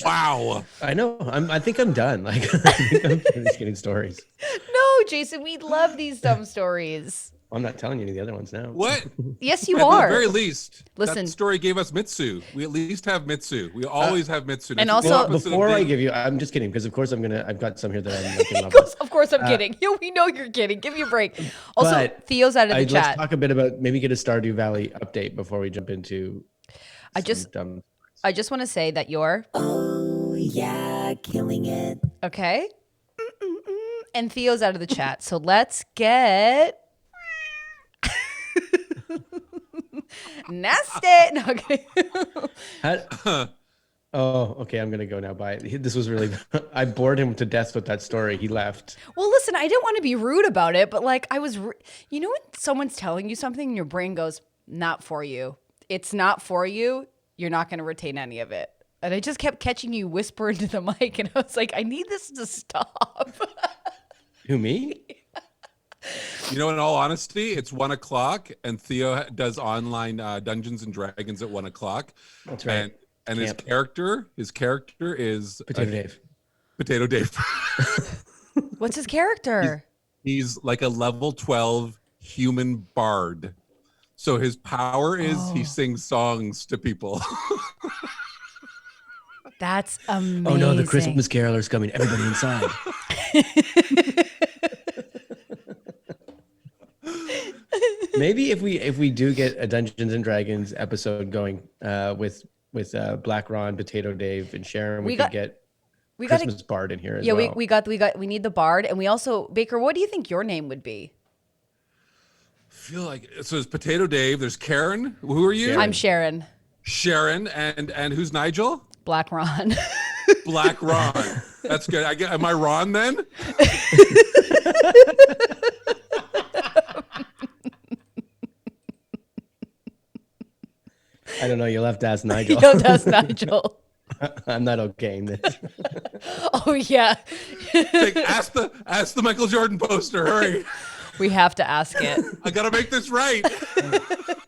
[SPEAKER 3] Wow.
[SPEAKER 2] I know. I think I'm done. Like, I think I'm finished getting stories.
[SPEAKER 1] No, Jason, we love these dumb stories.
[SPEAKER 2] I'm not telling you any of the other ones now.
[SPEAKER 3] What?
[SPEAKER 1] Yes, you are.
[SPEAKER 3] At the very least,
[SPEAKER 1] listen.
[SPEAKER 3] That story gave us Mitsu. We at least have Mitsu. We always have Mitsu.
[SPEAKER 1] And also,
[SPEAKER 2] before I give you, I'm just kidding because of course I've got some here that I'm looking up.
[SPEAKER 1] Of course I'm kidding. We know you're kidding. Give me a break. Also, Theo's out of the chat.
[SPEAKER 2] Let's talk a bit about maybe get a Stardew Valley update before we jump into.
[SPEAKER 1] I just want to say that you're.
[SPEAKER 4] Oh yeah, killing it.
[SPEAKER 1] Okay. And Theo's out of the chat, so let's get. Nasty. No, okay.
[SPEAKER 2] Oh, okay. I'm gonna go now. Bye. This was really. I bored him to death with that story. He left.
[SPEAKER 1] Well, listen. I didn't want to be rude about it, but like I was. When someone's telling you something, and your brain goes, "Not for you. It's not for you. You're not going to retain any of it." And I just kept catching you whisper into the mic, and I was like, "I need this to stop."
[SPEAKER 2] Who, me?
[SPEAKER 3] In all honesty, it's 1:00 and Theo does online Dungeons and Dragons at 1:00.
[SPEAKER 2] That's right.
[SPEAKER 3] And his character is
[SPEAKER 2] Potato Dave.
[SPEAKER 3] Potato Dave.
[SPEAKER 1] What's his character?
[SPEAKER 3] He's like a level 12 human bard. So his power is he sings songs to people.
[SPEAKER 1] That's amazing.
[SPEAKER 2] Oh no, the Christmas Carolers coming. Everybody inside. Maybe if we do get a Dungeons and Dragons episode going with with Black Ron, Potato Dave, and Sharon.
[SPEAKER 1] We
[SPEAKER 2] We
[SPEAKER 1] got-
[SPEAKER 2] could get
[SPEAKER 1] We got
[SPEAKER 2] Christmas Bard in here as
[SPEAKER 1] yeah,
[SPEAKER 2] well.
[SPEAKER 1] we need the bard, and we also Baker. What do you think your name would be?
[SPEAKER 3] Feel like so. There's Potato Dave. There's Karen. Who are you?
[SPEAKER 2] Sharon.
[SPEAKER 1] I'm Sharon.
[SPEAKER 3] Sharon. And who's Nigel?
[SPEAKER 1] Black Ron.
[SPEAKER 3] Black Ron. That's good. Am I Ron then?
[SPEAKER 2] I don't know. You'll have to ask Nigel.
[SPEAKER 1] Yo, that's Nigel.
[SPEAKER 2] I'm not okay in this.
[SPEAKER 1] Oh yeah,
[SPEAKER 3] Ask the Michael Jordan poster. Hurry.
[SPEAKER 1] we have to ask it.
[SPEAKER 3] I gotta make this right.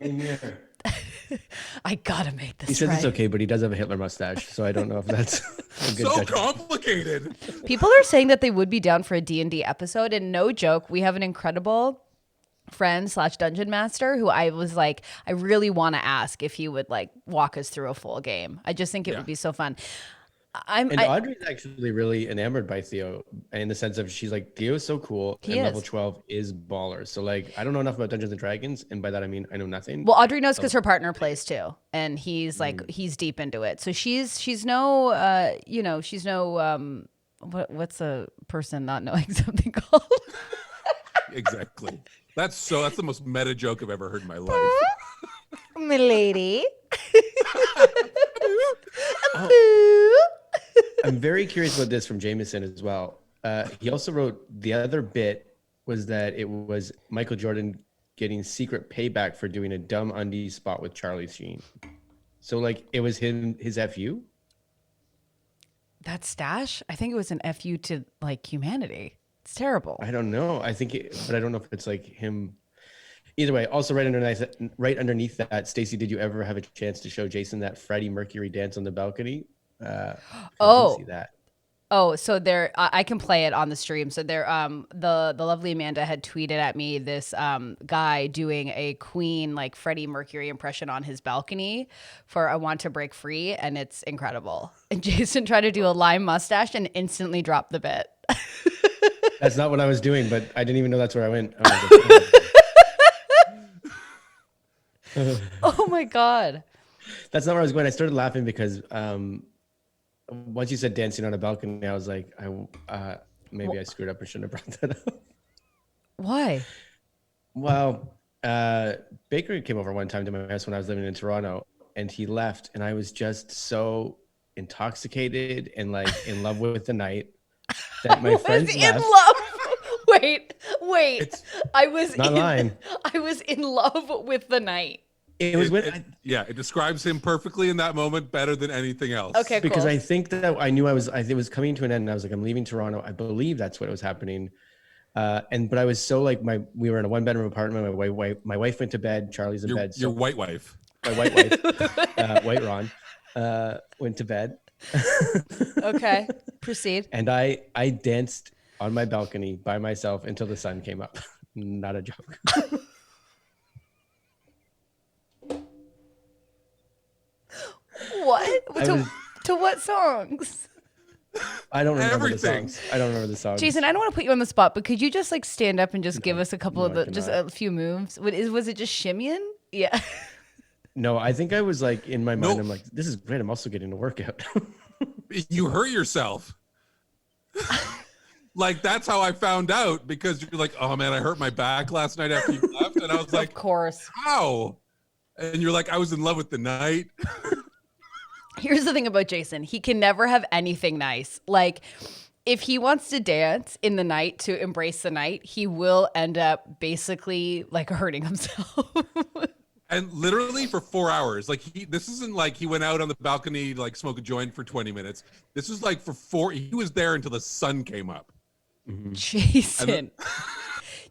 [SPEAKER 2] In here.
[SPEAKER 1] I gotta make this
[SPEAKER 2] He says
[SPEAKER 1] right.
[SPEAKER 2] it's okay, but he does have a Hitler mustache, so I don't know if that's a good
[SPEAKER 3] So
[SPEAKER 2] judgment.
[SPEAKER 3] complicated.
[SPEAKER 1] People are saying that they would be down for a D&D episode, and no joke, we have an incredible friend / dungeon master who I was like, I really want to ask if he would like walk us through a full game. I just think it would be so fun.
[SPEAKER 2] And Audrey's actually really enamored by Theo in the sense of she's like, Theo's so cool.
[SPEAKER 1] He
[SPEAKER 2] and
[SPEAKER 1] is.
[SPEAKER 2] level 12 is baller. So like, I don't know enough about Dungeons and Dragons. And by that, I mean, I know nothing.
[SPEAKER 1] Well, Audrey knows because her partner plays too, and he's like he's deep into it. So she's no she's no what's a person not knowing something called?
[SPEAKER 3] Exactly. That's the most meta joke I've ever heard in my life.
[SPEAKER 1] Milady.
[SPEAKER 2] I'm very curious about this from Jameson as well. He also wrote the other bit was that it was Michael Jordan getting secret payback for doing a dumb undies spot with Charlie Sheen. So like it was his FU.
[SPEAKER 1] That stash? I think it was an FU to like humanity. It's terrible.
[SPEAKER 2] I don't know. But I don't know if it's like him. Either way, also right underneath that, Stacey, did you ever have a chance to show Jason that Freddie Mercury dance on the balcony? I didn't see that.
[SPEAKER 1] Oh, so there, I can play it on the stream. So there, the lovely Amanda had tweeted at me this guy doing a Queen like Freddie Mercury impression on his balcony for "I Want to Break Free," and it's incredible. And Jason tried to do a lime mustache and instantly dropped the bit.
[SPEAKER 2] That's not what I was doing, but I didn't even know that's where I went.
[SPEAKER 1] Oh my god!
[SPEAKER 2] That's not where I was going. I started laughing because once you said dancing on a balcony, I was like, maybe I screwed up or shouldn't have brought that up.
[SPEAKER 1] Why?
[SPEAKER 2] Well, Baker came over one time to my house when I was living in Toronto, and he left, and I was just so intoxicated and like in love with the night that my friends left.
[SPEAKER 1] In love. Wait. I was
[SPEAKER 2] not lying.
[SPEAKER 1] I was in love with the night.
[SPEAKER 2] It was when
[SPEAKER 3] It describes him perfectly in that moment better than anything else.
[SPEAKER 1] Okay, cool.
[SPEAKER 2] because I think that I knew it was coming to an end, and I was like, I'm leaving Toronto. I believe that's what was happening. But I was so like we were in a 1-bedroom apartment. My wife went to bed. Charlie's in bed. So
[SPEAKER 3] Your white wife.
[SPEAKER 2] my white wife, White Ron, went to bed.
[SPEAKER 1] Okay, proceed.
[SPEAKER 2] And I danced on my balcony by myself until the sun came up. Not a joke.
[SPEAKER 1] What? To what songs?
[SPEAKER 2] I don't remember
[SPEAKER 3] Everything.
[SPEAKER 2] the songs. I don't remember the songs.
[SPEAKER 1] Jason, I don't want to put you on the spot, but could you just like stand up and just give us a couple of
[SPEAKER 2] I
[SPEAKER 1] just
[SPEAKER 2] cannot.
[SPEAKER 1] a few moves? Was it just shimmying? Yeah.
[SPEAKER 2] No, I think I was like in my mind.
[SPEAKER 3] Nope.
[SPEAKER 2] I'm like, this is great. I'm also getting a workout.
[SPEAKER 3] You hurt yourself. Like that's how I found out because you're like, oh man, I hurt my back last night after you left, and I was like,
[SPEAKER 1] Of course.
[SPEAKER 3] how? And you're like, I was in love with the night.
[SPEAKER 1] Here's the thing about Jason. He can never have anything nice. Like if he wants to dance in the night to embrace the night, he will end up basically like hurting himself.
[SPEAKER 3] And literally for 4 hours, like this isn't like he went out on the balcony to like smoke a joint for 20 minutes. This was like he was there until the sun came up.
[SPEAKER 1] Jason.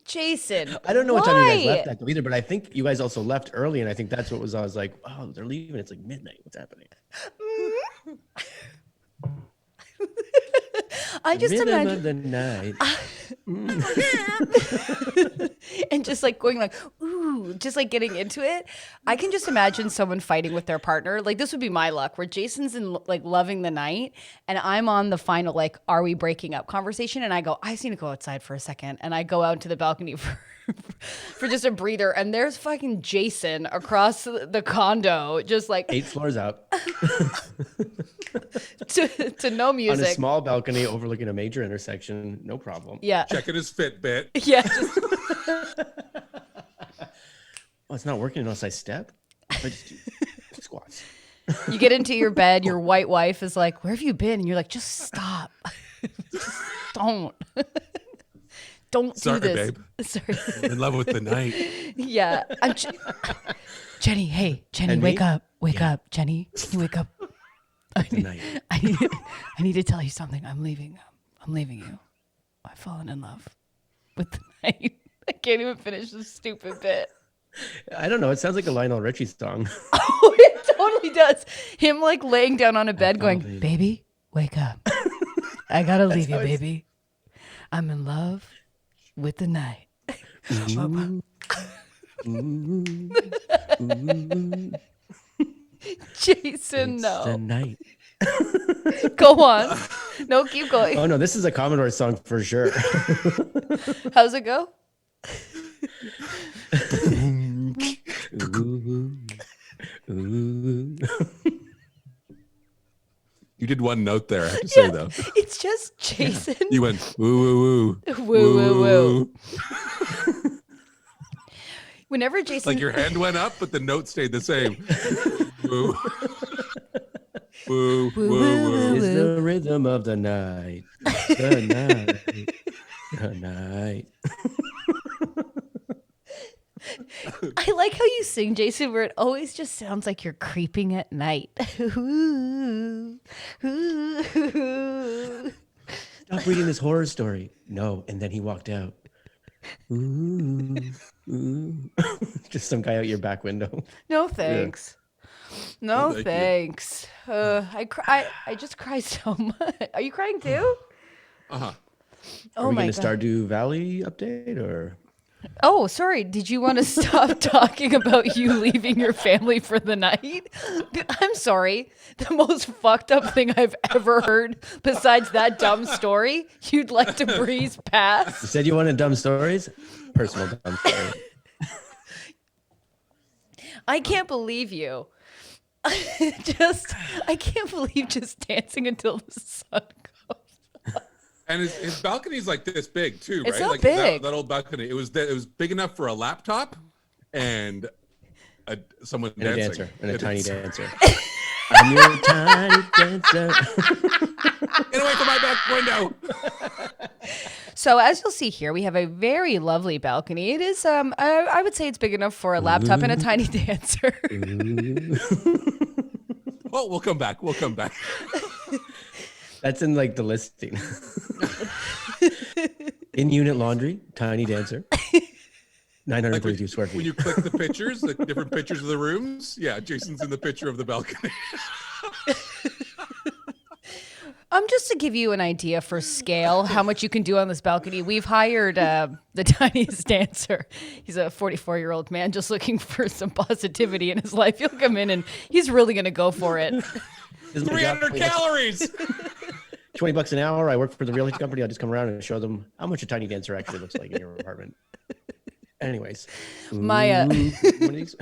[SPEAKER 1] Jason.
[SPEAKER 2] I don't know what time you guys
[SPEAKER 1] why?
[SPEAKER 2] left that though either, but I think you guys also left early, and I think that's what I was like, oh, they're leaving. It's like midnight. What's happening?
[SPEAKER 1] I just
[SPEAKER 2] Rhythm
[SPEAKER 1] imagine
[SPEAKER 2] of the night.
[SPEAKER 1] and just like going like, ooh, just like getting into it. I can just imagine someone fighting with their partner. Like this would be my luck where Jason's in like loving the night and I'm on the final, like, are we breaking up conversation? And I go, I just need to go outside for a second. And I go out to the balcony for just a breather. And there's fucking Jason across the condo, just like
[SPEAKER 2] 8 floors up
[SPEAKER 1] to no music.
[SPEAKER 2] on a small balcony overlooking a major intersection. No problem.
[SPEAKER 1] Yeah.
[SPEAKER 3] Checking his Fitbit.
[SPEAKER 1] Yeah. Just,
[SPEAKER 2] Oh, it's not working unless I step. I just do squats.
[SPEAKER 1] you get into your bed, your white wife is like, where have you been? And you're like, just stop. Just don't. Don't
[SPEAKER 3] Sorry,
[SPEAKER 1] do this.
[SPEAKER 3] babe.
[SPEAKER 1] Sorry.
[SPEAKER 3] I'm in love with the night.
[SPEAKER 1] Yeah. Jenny, hey, Jenny,
[SPEAKER 2] And
[SPEAKER 1] wake
[SPEAKER 2] me?
[SPEAKER 1] up. Wake up. Jenny, can you wake up? I
[SPEAKER 2] night.
[SPEAKER 1] need to tell you something. I'm leaving. I'm leaving you. I've fallen in love with the night. I can't even finish this stupid bit.
[SPEAKER 2] I don't know. It sounds like a Lionel Richie song.
[SPEAKER 1] Oh, it totally does. Him like laying down on a bed going,
[SPEAKER 2] baby.
[SPEAKER 1] baby, wake up. I gotta leave you, baby. I'm in love with the night.
[SPEAKER 2] Ooh. Ooh. Ooh.
[SPEAKER 1] Jason,
[SPEAKER 2] It's
[SPEAKER 1] no.
[SPEAKER 2] the night.
[SPEAKER 1] Go on. No, keep going.
[SPEAKER 2] Oh no, this is a Commodore song for sure.
[SPEAKER 1] How's it go?
[SPEAKER 2] Ooh. Ooh.
[SPEAKER 3] You did one note there, I have to say, though.
[SPEAKER 1] It's just Jason.
[SPEAKER 3] You went, woo, woo, woo.
[SPEAKER 1] Woo, woo, woo. Whenever Jason,
[SPEAKER 3] Like your hand went up, but the note stayed the same. Woo. Woo, woo, woo.
[SPEAKER 2] It's the rhythm of the night. The night. The night.
[SPEAKER 1] I like how you sing, Jason, where it always just sounds like you're creeping at night. Ooh, ooh.
[SPEAKER 2] Stop reading this horror story. No, and then he walked out. Ooh, ooh. Just some guy out your back window.
[SPEAKER 1] No thanks. No
[SPEAKER 3] No, thank you.
[SPEAKER 1] thanks. I just cry so much. Are you crying too?
[SPEAKER 3] Uh-huh.
[SPEAKER 1] Oh
[SPEAKER 2] Are we
[SPEAKER 1] my
[SPEAKER 2] going to
[SPEAKER 1] god.
[SPEAKER 2] Stardew Valley update or?
[SPEAKER 1] Oh, sorry. Did you want to stop talking about you leaving your family for the night? I'm sorry. The most fucked up thing I've ever heard besides that dumb story, you'd like to breeze past?
[SPEAKER 2] You said you wanted dumb stories? Personal dumb story.
[SPEAKER 1] I can't believe you. I can't believe just dancing until the sun goes.
[SPEAKER 3] And his balcony's like this big too,
[SPEAKER 1] It's
[SPEAKER 3] right?
[SPEAKER 1] not
[SPEAKER 3] Like
[SPEAKER 1] big.
[SPEAKER 3] That old balcony. It was big enough for a laptop and someone
[SPEAKER 2] And a
[SPEAKER 3] dancing.
[SPEAKER 2] dancer. And a tiny
[SPEAKER 3] It's-
[SPEAKER 2] dancer. I'm your tiny dancer.
[SPEAKER 3] Get away from my back window.
[SPEAKER 1] So as you'll see here, we have a very lovely balcony. It is, I would say it's big enough for a laptop and a tiny dancer.
[SPEAKER 3] Oh, we'll come back. We'll come back.
[SPEAKER 2] That's in like the listing. In unit laundry, tiny dancer. 932 square feet.
[SPEAKER 3] When you click the pictures, the different pictures of the rooms, yeah, Jason's in the picture of the balcony.
[SPEAKER 1] Just to give you an idea for scale, how much you can do on this balcony, we've hired the tiniest dancer. He's a 44-year-old man just looking for some positivity in his life. He'll come in and he's really going to go for it.
[SPEAKER 2] This is my job.
[SPEAKER 3] 300 calories.
[SPEAKER 2] $20 an hour. I work for the real estate company. I'll just come around and show them how much a tiny dancer actually looks like in your apartment. Anyways.
[SPEAKER 1] My,
[SPEAKER 2] One of these.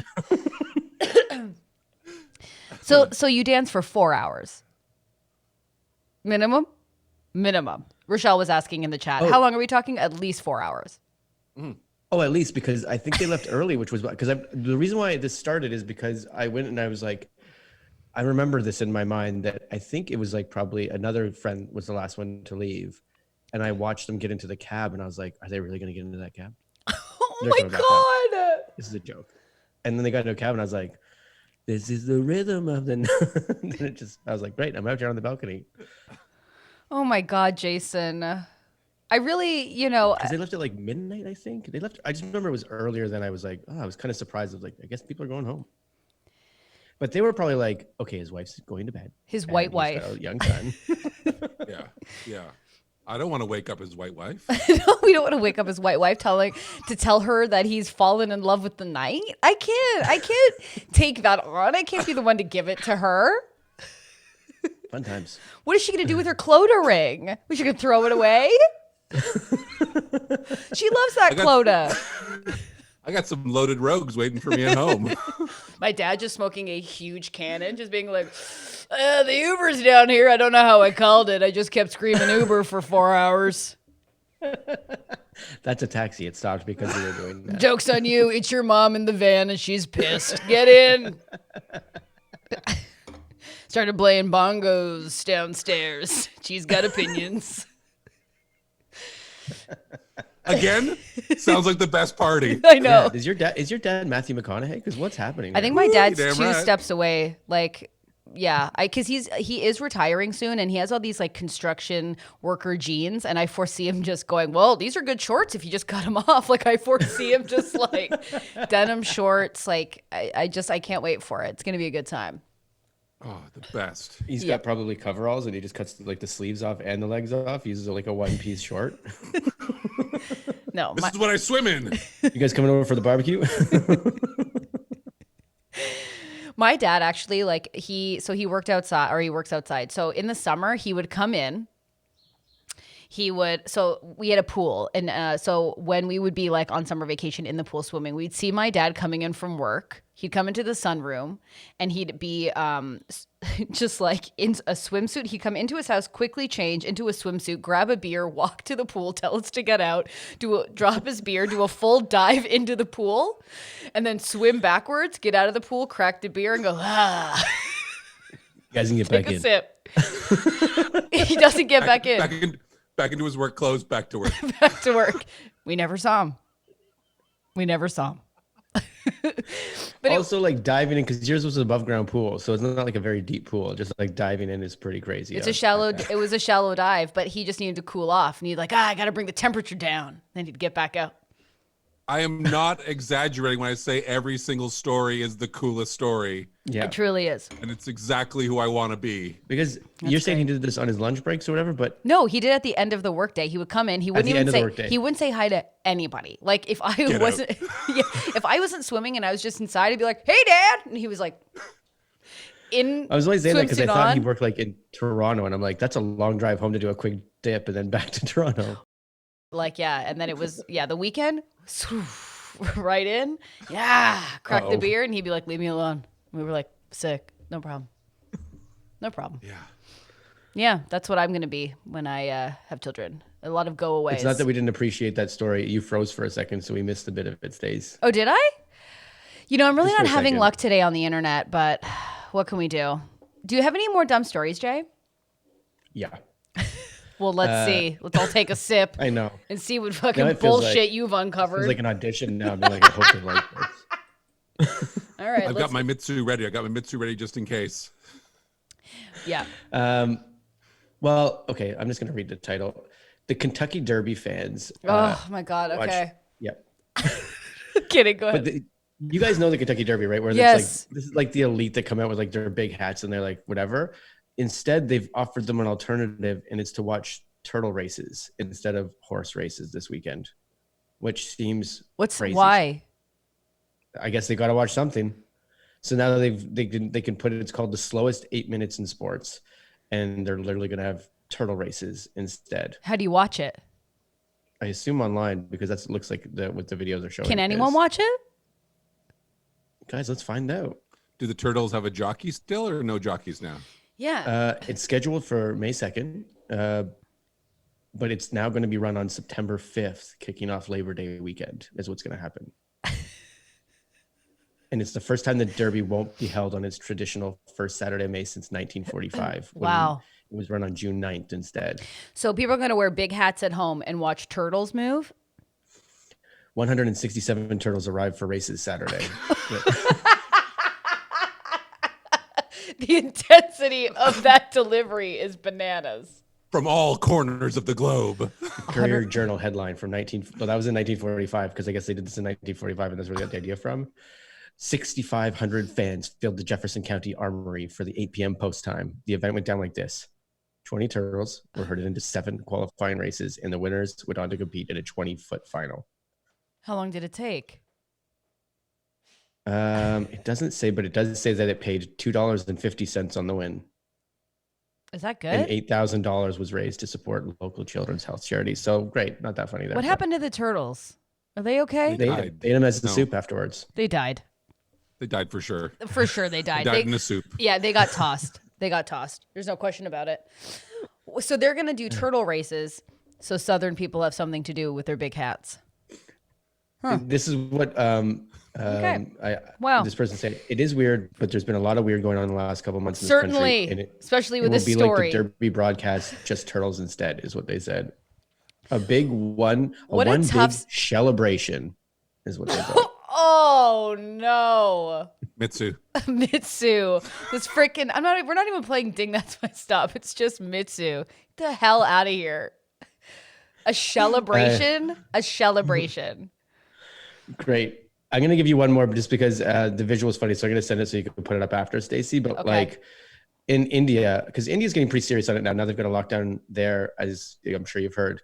[SPEAKER 1] So you dance for 4 hours. Minimum? Rochelle was asking in the chat.
[SPEAKER 2] Oh.
[SPEAKER 1] How long are we talking? At least 4 hours.
[SPEAKER 2] Oh, at least because I think they left early, which was because the reason why this started is because I went and I was like, I remember this in my mind that I think it was like probably another friend was the last one to leave. And I watched them get into the cab and I was like, are they really going to get into that cab?
[SPEAKER 1] Oh
[SPEAKER 2] They're
[SPEAKER 1] my
[SPEAKER 2] coming back out.
[SPEAKER 1] God.
[SPEAKER 2] This is a joke. And then they got into a cab and I was like, this is the rhythm of the night. And then I was like, great, I'm out here on the balcony.
[SPEAKER 1] Oh my God, Jason. I really,
[SPEAKER 2] Because they left at like midnight, I think. They left. I just remember it was earlier than I was like, oh, I was kind of surprised. I was like, I guess people are going home. But they were probably like, okay, his wife's going to bed.
[SPEAKER 1] his
[SPEAKER 2] and
[SPEAKER 1] white
[SPEAKER 2] he's
[SPEAKER 1] wife.
[SPEAKER 2] got a young son.
[SPEAKER 3] Yeah, yeah. I don't want to wake up his white wife.
[SPEAKER 1] No, we don't want to wake up his white wife to tell her that he's fallen in love with the night. I can't take that on. I can't be the one to give it to her.
[SPEAKER 2] Fun times.
[SPEAKER 1] What is she going to do with her Clodagh ring? Was she going to throw it away? She loves that Clodagh.
[SPEAKER 3] I got some loaded rogues waiting for me at home.
[SPEAKER 1] My dad just smoking a huge cannon, just being like, the Uber's down here. I don't know how I called it. I just kept screaming Uber for 4 hours.
[SPEAKER 2] That's a taxi. It stopped because we were doing that.
[SPEAKER 1] Joke's on you. It's your mom in the van and she's pissed. Get in. Started playing bongos downstairs. She's got opinions.
[SPEAKER 3] Again? Sounds like the best party.
[SPEAKER 1] I know.
[SPEAKER 2] Yeah. Is your dad Matthew McConaughey? Because what's happening?
[SPEAKER 1] I think my dad's
[SPEAKER 3] damn
[SPEAKER 1] 2
[SPEAKER 3] right.
[SPEAKER 1] steps away. Like, yeah, because he is retiring soon, and he has all these like construction worker jeans, and I foresee him just going, well, these are good shorts if you just cut them off. Like I foresee him just like denim shorts. Like I can't wait for it. It's gonna be a good time.
[SPEAKER 3] Oh, the best.
[SPEAKER 2] He's got probably coveralls, and he just cuts like the sleeves off and the legs off. He uses like a one-piece short.
[SPEAKER 1] No,
[SPEAKER 3] This is what I swim in.
[SPEAKER 2] You guys coming over for the barbecue?
[SPEAKER 1] my dad actually he worked outside, or he works outside. So in the summer he would come in. So we had a pool, and so when we would be like on summer vacation in the pool swimming, we'd see my dad coming in from work. He'd come into the sunroom, and he'd be just like in a swimsuit. He'd come into his house, quickly change into a swimsuit, grab a beer, walk to the pool, tell us to get out, drop his beer, do a full dive into the pool, and then swim backwards, get out of the pool, crack the beer, and go, ah.
[SPEAKER 2] You guys can get
[SPEAKER 1] Take
[SPEAKER 2] back
[SPEAKER 1] a
[SPEAKER 2] in.
[SPEAKER 1] sip. He doesn't get back in.
[SPEAKER 3] Back into his work clothes, back to work.
[SPEAKER 1] Back to work. We never saw him. But
[SPEAKER 2] Also, like diving in, because yours was an above ground pool, so it's not like a very deep pool. Just like diving in is pretty crazy.
[SPEAKER 1] it was a shallow dive, but he just needed to cool off, and he'd like, I got to bring the temperature down. Then he'd get back out.
[SPEAKER 3] I am not exaggerating when I say every single story is the coolest story.
[SPEAKER 2] Yeah,
[SPEAKER 1] It truly is.
[SPEAKER 3] And it's exactly who I want to be.
[SPEAKER 2] because you're saying he did this on his lunch breaks or whatever, but
[SPEAKER 1] No, he did at the end of the workday. He would come in. He wouldn't even say. He wouldn't say hi to anybody. Like if I wasn't, if I wasn't swimming and I was just inside, I'd be like, "Hey, Dad," and he was like, I
[SPEAKER 2] was only saying that because I
[SPEAKER 1] swimsuit
[SPEAKER 2] thought he
[SPEAKER 1] on.
[SPEAKER 2] worked like in Toronto, and I'm like, that's a long drive home to do a quick dip and then back to Toronto.
[SPEAKER 1] Like and then it was the weekend, right in, crack the beer, and he'd be like, "Leave me alone." We were like, "Sick, no problem."
[SPEAKER 3] Yeah.
[SPEAKER 1] Yeah, that's what I'm gonna be when I have children. A lot of go aways.
[SPEAKER 2] It's not that we didn't appreciate that story. You froze for a second, so we missed a bit of its days.
[SPEAKER 1] Oh, did I? I'm really
[SPEAKER 2] Just for
[SPEAKER 1] not
[SPEAKER 2] a
[SPEAKER 1] having
[SPEAKER 2] second.
[SPEAKER 1] luck today on the internet, but what can we do? Do you have any more dumb stories, Jay?
[SPEAKER 2] Yeah,
[SPEAKER 1] Well, let's see. Let's all take a sip
[SPEAKER 2] I know.
[SPEAKER 1] and see what
[SPEAKER 2] Now
[SPEAKER 1] fucking
[SPEAKER 2] it feels
[SPEAKER 1] bullshit
[SPEAKER 2] like-
[SPEAKER 1] you've
[SPEAKER 2] It
[SPEAKER 1] uncovered.
[SPEAKER 2] was like an audition now. I'm like, I hope they like this.
[SPEAKER 1] All right,
[SPEAKER 3] I've got my Mitsu ready. Just in case.
[SPEAKER 1] yeah.
[SPEAKER 2] Well, okay, I'm just gonna read the title. The Kentucky Derby fans.
[SPEAKER 1] Oh my God.
[SPEAKER 2] watch-
[SPEAKER 1] Okay.
[SPEAKER 2] Yep.
[SPEAKER 1] Kidding. Go ahead.
[SPEAKER 2] But you guys know the Kentucky Derby, right? Where
[SPEAKER 1] Yes.
[SPEAKER 2] it's like this is like the elite that come out with like their big hats and they're like whatever. Instead, they've offered them an alternative, and it's to watch turtle races instead of horse races this weekend, which seems crazy.
[SPEAKER 1] Why?
[SPEAKER 2] I guess they got to watch something. So now they can put it. It's called the slowest 8 minutes in sports, and they're literally going to have turtle races instead.
[SPEAKER 1] How do you watch it?
[SPEAKER 2] I assume online because that looks like what the videos are showing.
[SPEAKER 1] Can anyone watch it?
[SPEAKER 2] Guys, let's find out.
[SPEAKER 3] Do the turtles have a jockey still or no jockeys now?
[SPEAKER 1] Yeah.
[SPEAKER 2] It's scheduled for May 2nd, but it's now going to be run on September 5th, kicking off Labor Day weekend is what's going to happen. And it's the first time the Derby won't be held on its traditional first Saturday of May since 1945. when
[SPEAKER 1] Wow.
[SPEAKER 2] It was run on June 9th instead.
[SPEAKER 1] So people are going to wear big hats at home and watch turtles move.
[SPEAKER 2] 167 turtles arrived for races Saturday.
[SPEAKER 1] The intensity of that delivery is bananas.
[SPEAKER 3] From all corners of the globe.
[SPEAKER 2] Courier Journal headline from that was in 1945 because I guess they did this in 1945 and that's where they got the idea from. 6,500 fans filled the Jefferson County Armory for the 8 p.m. post time. The event went down like this. 20 turtles were herded into 7 qualifying races, and the winners went on to compete in a 20-foot final.
[SPEAKER 1] How long did it take?
[SPEAKER 2] It doesn't say, but it does say that it paid $2.50 on the win.
[SPEAKER 1] Is that
[SPEAKER 2] And
[SPEAKER 1] good?
[SPEAKER 2] $8,000 was raised to support local children's health charities. So great. Not that funny there.
[SPEAKER 1] What happened to the turtles? Are they okay?
[SPEAKER 2] They
[SPEAKER 3] died.
[SPEAKER 2] ate them as the
[SPEAKER 3] No.
[SPEAKER 2] soup afterwards.
[SPEAKER 1] They died.
[SPEAKER 3] They died for sure.
[SPEAKER 1] For sure they
[SPEAKER 3] They
[SPEAKER 1] died.
[SPEAKER 3] died in the soup.
[SPEAKER 1] Yeah, they got tossed. They got tossed. There's no question about it. So they're going to do turtle races so Southern people have something to do with their big hats.
[SPEAKER 2] This is what
[SPEAKER 1] Wow.
[SPEAKER 2] this person said. It is weird, but there's been a lot of weird going on in the last couple of months in this
[SPEAKER 1] Certainly,
[SPEAKER 2] country. And
[SPEAKER 1] especially
[SPEAKER 2] it
[SPEAKER 1] with
[SPEAKER 2] will
[SPEAKER 1] this
[SPEAKER 2] be
[SPEAKER 1] story.
[SPEAKER 2] like the Derby broadcast, just turtles instead, is what they said. A big one,
[SPEAKER 1] What a
[SPEAKER 2] one
[SPEAKER 1] tough
[SPEAKER 2] big celebration is what they said.
[SPEAKER 1] Oh no.
[SPEAKER 3] Mitsu.
[SPEAKER 1] Mitsu. This freaking we're not even playing Ding That's My Stop. It's just Mitsu. Get the hell out of here. A celebration? A celebration.
[SPEAKER 2] Great. I'm gonna give you one more just because the visual is funny, so I'm gonna send it so you can put it up after, Stacey. But
[SPEAKER 1] Okay.
[SPEAKER 2] like in India, because India's getting pretty serious on it now. Now they've got a lockdown there, as I'm sure you've heard.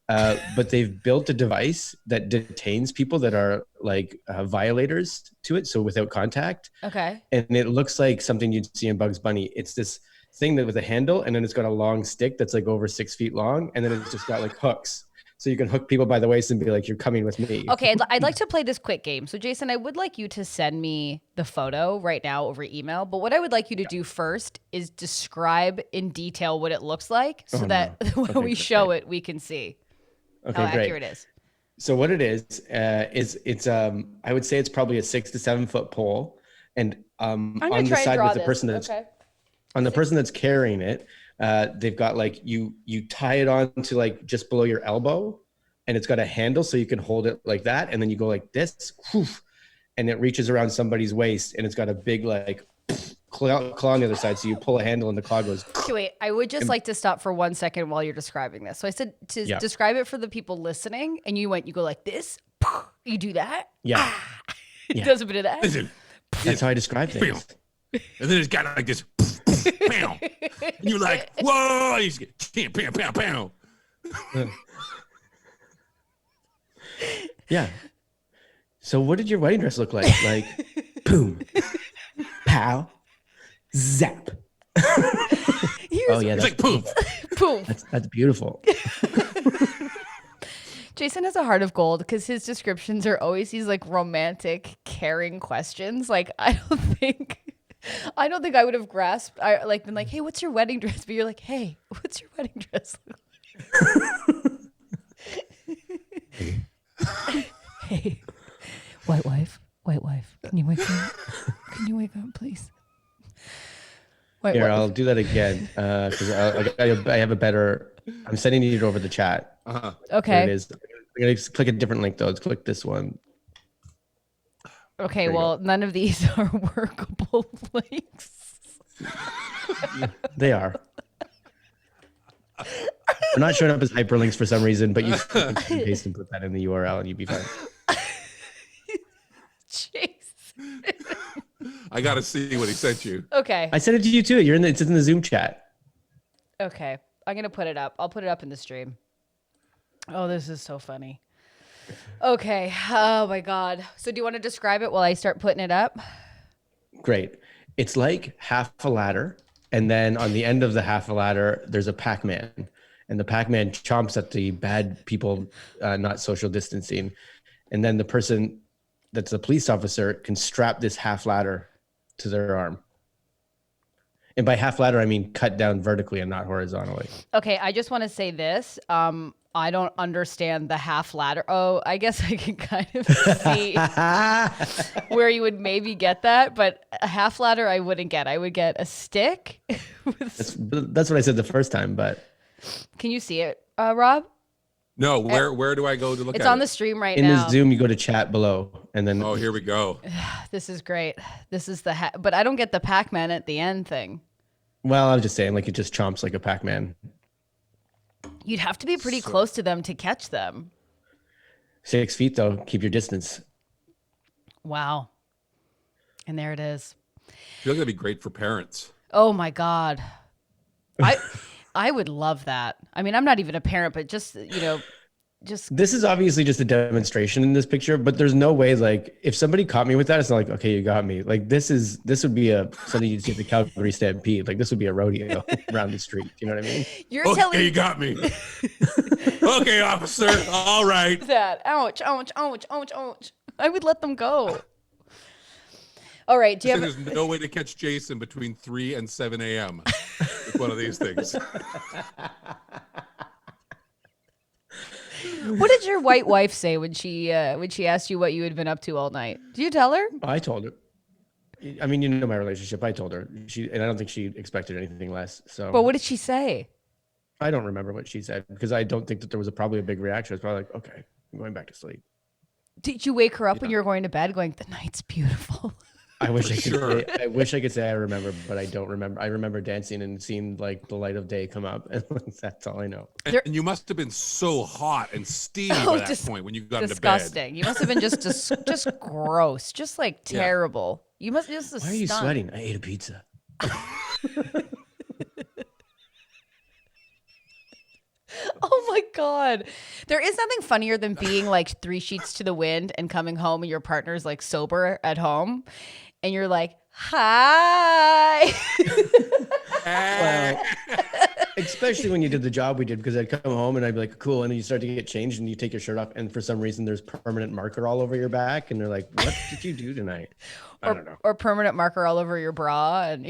[SPEAKER 2] But they've built a device that detains people that are like violators to it, so without contact.
[SPEAKER 1] Okay.
[SPEAKER 2] And it looks like something you'd see in Bugs Bunny. It's this thing that with a handle, and then it's got a long stick that's like over 6 feet long, and then it's just got like hooks. So you can hook people by the waist and be like, you're coming with me.
[SPEAKER 1] Okay, I'd like to play this quick game. So, Jason, I would like you to send me the photo right now over email. But what I would like you to do first is describe in detail what it looks like so that when
[SPEAKER 2] Okay,
[SPEAKER 1] we show it, we can see
[SPEAKER 2] Okay,
[SPEAKER 1] how
[SPEAKER 2] great.
[SPEAKER 1] accurate it is.
[SPEAKER 2] So what it is it's I would say it's probably a 6 to 7 foot pole, and
[SPEAKER 1] I'm
[SPEAKER 2] on
[SPEAKER 1] going to
[SPEAKER 2] the
[SPEAKER 1] try and
[SPEAKER 2] side
[SPEAKER 1] draw
[SPEAKER 2] with the
[SPEAKER 1] this.
[SPEAKER 2] person that's
[SPEAKER 1] Okay.
[SPEAKER 2] on the person that's carrying it, they've got like you tie it on to like just below your elbow, and it's got a handle so you can hold it like that, and then you go like this, whew, and it reaches around somebody's waist, and it's got a big like claw on the other side, so you pull a handle and the claw goes.
[SPEAKER 1] Okay, wait, I would just like to stop for 1 second while you're describing this. So I said to
[SPEAKER 2] Yeah.
[SPEAKER 1] describe it for the people listening, and you go like this. You do that.
[SPEAKER 2] Yeah,
[SPEAKER 1] It
[SPEAKER 2] Yeah.
[SPEAKER 1] does a bit of that.
[SPEAKER 3] Listen,
[SPEAKER 2] that's how I describe things.
[SPEAKER 3] and then it's got like this, bam. And you're like, whoa! You just get, pow, pow, pow, pow.
[SPEAKER 2] Yeah. So what did your wedding dress look like? Like, boom, pow, zap. Oh yeah,
[SPEAKER 3] It's
[SPEAKER 2] that's,
[SPEAKER 3] like poof.
[SPEAKER 1] Poof.
[SPEAKER 2] that's beautiful.
[SPEAKER 1] Jason has a heart of gold because his descriptions are always these like romantic, caring questions. Like I don't think I would have grasped. I like been like, hey, what's your wedding dress? But you're like, hey, what's your wedding dress look like? Hey, white wife, can you wake up? Can you wake up, please? White
[SPEAKER 2] Here,
[SPEAKER 1] wife.
[SPEAKER 2] I'll do that again because I have a better. I'm sending it over the chat.
[SPEAKER 3] Uh-huh.
[SPEAKER 2] There
[SPEAKER 1] Okay.
[SPEAKER 2] it is. I'm gonna click a different link though. Let's click this one.
[SPEAKER 1] Okay.
[SPEAKER 2] There you
[SPEAKER 1] Well, none of these are workable links.
[SPEAKER 2] They are. They're not showing up as hyperlinks for some reason, but you can copy and paste and put that in the URL and you'd be fine.
[SPEAKER 1] Jeez.
[SPEAKER 3] I got to see what he sent you.
[SPEAKER 1] Okay.
[SPEAKER 2] I sent it to you too. It's in the Zoom chat.
[SPEAKER 1] Okay. I'm going to put it up. I'll put it up in the stream. Oh, this is so funny. Okay. Oh my God. So do you want to describe it while I start putting it up?
[SPEAKER 2] Great. It's like half a ladder, and then on the end of the half a ladder, there's a Pac-Man, and the Pac-Man chomps at the bad people not social distancing, and then the person that's a police officer can strap this half ladder to their arm. And by half ladder, I mean cut down vertically and not horizontally.
[SPEAKER 1] Okay. I just want to say this. I don't understand the half ladder. Oh, I guess I can kind of see where you would maybe get that, but a half ladder I wouldn't get. I would get a stick.
[SPEAKER 2] That's what I said the first time, but
[SPEAKER 1] Can you see it, Rob?
[SPEAKER 3] No, where do I go to look
[SPEAKER 1] It's
[SPEAKER 3] at
[SPEAKER 1] on
[SPEAKER 3] it?
[SPEAKER 1] the stream right
[SPEAKER 2] in
[SPEAKER 1] now.
[SPEAKER 2] the Zoom, you go to chat below, and then
[SPEAKER 3] Oh, here we go.
[SPEAKER 1] This is great. This is the but I don't get the Pac-Man at the end thing.
[SPEAKER 2] well, I was just saying, like it just chomps like a Pac-Man.
[SPEAKER 1] You'd have to be pretty close to them to catch them.
[SPEAKER 2] 6 feet though, keep your distance.
[SPEAKER 1] Wow. And there it is.
[SPEAKER 3] I feel like that'd be great for parents.
[SPEAKER 1] Oh my God. I would love that. I mean, I'm not even a parent, but just, just
[SPEAKER 2] This is obviously just a demonstration in this picture, but there's no way, like, if somebody caught me with that, it's not like, okay, you got me. Like, this would be something you'd see at the Calgary Stampede. Like, this would be a rodeo around the street. You know what I mean?
[SPEAKER 1] you're
[SPEAKER 3] Okay,
[SPEAKER 1] telling
[SPEAKER 3] you got me. Okay, officer. All right.
[SPEAKER 1] that. Ouch, ouch, ouch, ouch, ouch. I would let them go. All right. Do you have
[SPEAKER 3] There's no way to catch Jason between 3 and 7 a.m. with one of these things.
[SPEAKER 1] What did your white wife say when she asked you what you had been up to all night? Did you tell her?
[SPEAKER 2] I told her. I mean, you know my relationship. I told her. And I don't think she expected anything less. So,
[SPEAKER 1] But what did she say?
[SPEAKER 2] I don't remember what she said because I don't think that there was probably a big reaction. I was probably like, okay, I'm going back to sleep.
[SPEAKER 1] Did you wake her up when you were going to bed going, the night's beautiful?
[SPEAKER 2] I wish I could
[SPEAKER 3] Sure.
[SPEAKER 2] say, I wish I could say I remember, but I don't remember. I remember dancing and seeing like the light of day come up, and that's all I know.
[SPEAKER 3] And you must have been so hot and steamy by that point when you got into bed.
[SPEAKER 1] Disgusting. You must have been just gross, just like terrible. You must just.
[SPEAKER 2] Why are you sweating? I ate a pizza.
[SPEAKER 1] Oh my God. There is nothing funnier than being like 3 sheets to the wind and coming home and your partner's like sober at home and you're like, hi.
[SPEAKER 2] Well, especially when you did the job we did, because I'd come home and I'd be like, cool. And then you start to get changed and you take your shirt off. And for some reason, there's permanent marker all over your back. And they're like, what did you do tonight? I don't know.
[SPEAKER 1] Or permanent marker all over your bra. And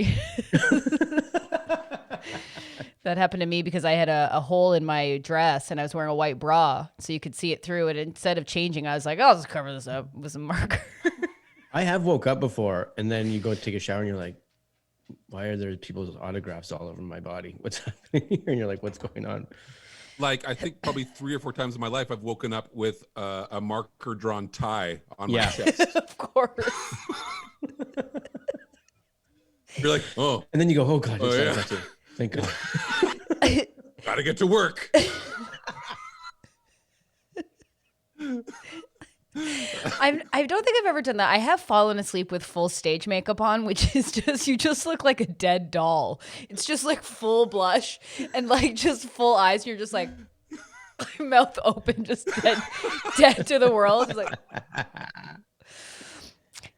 [SPEAKER 1] that happened to me because I had a hole in my dress and I was wearing a white bra. So you could see it through it. Instead of changing, I was like, I'll just cover this up with some marker.
[SPEAKER 2] I have woke up before and then you go take a shower and you're like, why are there people's autographs all over my body? What's happening here? And you're like, what's going on?
[SPEAKER 3] Like, I think probably 3 or 4 times in my life, I've woken up with a marker drawn tie on my chest.
[SPEAKER 1] Of course.
[SPEAKER 3] You're like, oh.
[SPEAKER 2] And then you go, oh God,
[SPEAKER 3] Oh, yeah.
[SPEAKER 2] that's it. Thank God.
[SPEAKER 3] Gotta get to work.
[SPEAKER 1] I don't think I've ever done that. I have fallen asleep with full stage makeup on, which is just, you just look like a dead doll. It's just like full blush and like just full eyes. You're just like mouth open, just dead to the world. It's like,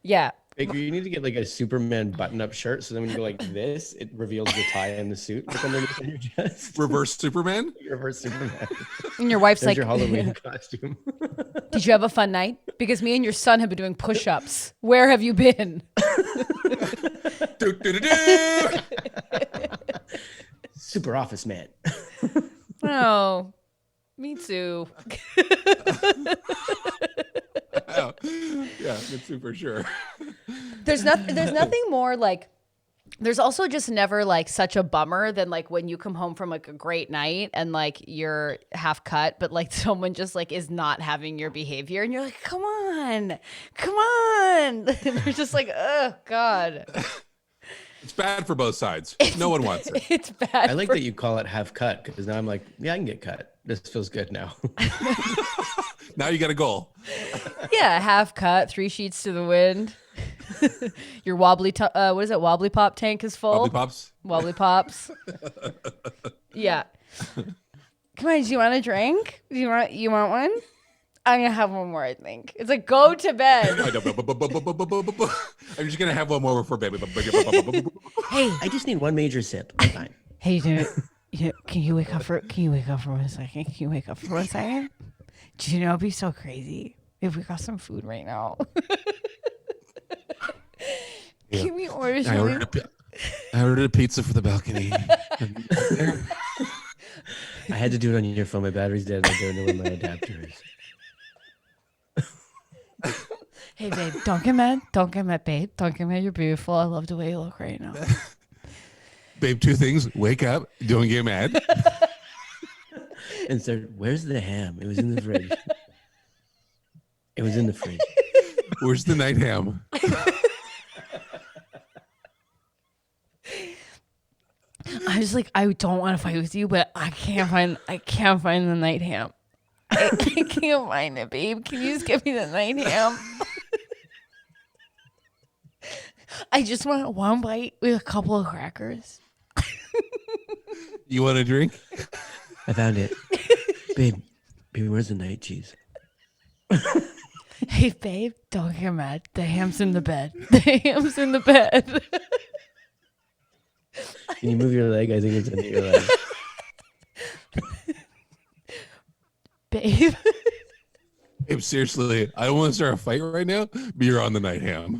[SPEAKER 1] yeah.
[SPEAKER 2] Baker, you need to get like a Superman button-up shirt, so then when you go like this, it reveals the tie and the suit like underneath your chest.
[SPEAKER 3] Reverse Superman?
[SPEAKER 2] Reverse Superman.
[SPEAKER 1] And your wife's
[SPEAKER 2] There's
[SPEAKER 1] like,
[SPEAKER 2] your Halloween costume.
[SPEAKER 1] did you have a fun night? Because me and your son have been doing push-ups. Where have you been?
[SPEAKER 3] Do, do, do, do.
[SPEAKER 2] Super office man.
[SPEAKER 1] Oh, me too.
[SPEAKER 3] Yeah, it's super sure.
[SPEAKER 1] There's nothing more like, there's also just never like such a bummer than like when you come home from like a great night and like you're half cut, but like someone just like is not having your behavior and you're like, come on. And they're just like, oh God.
[SPEAKER 3] It's bad for both sides. No one wants it.
[SPEAKER 1] It's bad.
[SPEAKER 2] I like that you call it half cut because now I'm like, yeah, I can get cut. This feels good now.
[SPEAKER 3] Now you got a goal.
[SPEAKER 1] Yeah, half cut, 3 sheets to the wind. Your wobbly pop tank is full.
[SPEAKER 3] Wobbly pops.
[SPEAKER 1] Wobbly pops. Yeah. Come on, do you want a drink? You want one? I'm gonna have one more, I think. It's like, go to bed.
[SPEAKER 3] I'm just gonna have one more before bed.
[SPEAKER 1] Hey,
[SPEAKER 2] I just need one major sip. I'm fine.
[SPEAKER 1] hey, dude. Can you wake up for 1 second? Can you wake up for 1 second? Do you know it'd be so crazy if we got some food right now? Can we order something?
[SPEAKER 3] I ordered a pizza for the balcony.
[SPEAKER 2] I had to do it on your phone. My battery's dead. I don't know where my adapter is.
[SPEAKER 1] Hey, babe, don't get mad. Don't get mad, babe. Don't get mad. You're beautiful. I love the way you look right now.
[SPEAKER 3] Babe, 2 things. Wake up. Don't get mad.
[SPEAKER 2] And said, where's the ham? It was in the fridge. It was in the fridge.
[SPEAKER 3] Where's the night ham?
[SPEAKER 1] I was like, I don't want to fight with you, but I can't find the night ham. I can't find it, babe. Can you just give me the night ham? I just want one bite with a couple of crackers.
[SPEAKER 3] You want a drink?
[SPEAKER 2] I found it. Babe, where's the night cheese?
[SPEAKER 1] Hey, babe, don't get mad. The ham's in the bed. The ham's in the bed.
[SPEAKER 2] Can you move your leg? I think it's under your leg.
[SPEAKER 1] Babe.
[SPEAKER 3] Babe, seriously, I don't want to start a fight right now, but you're on the night ham.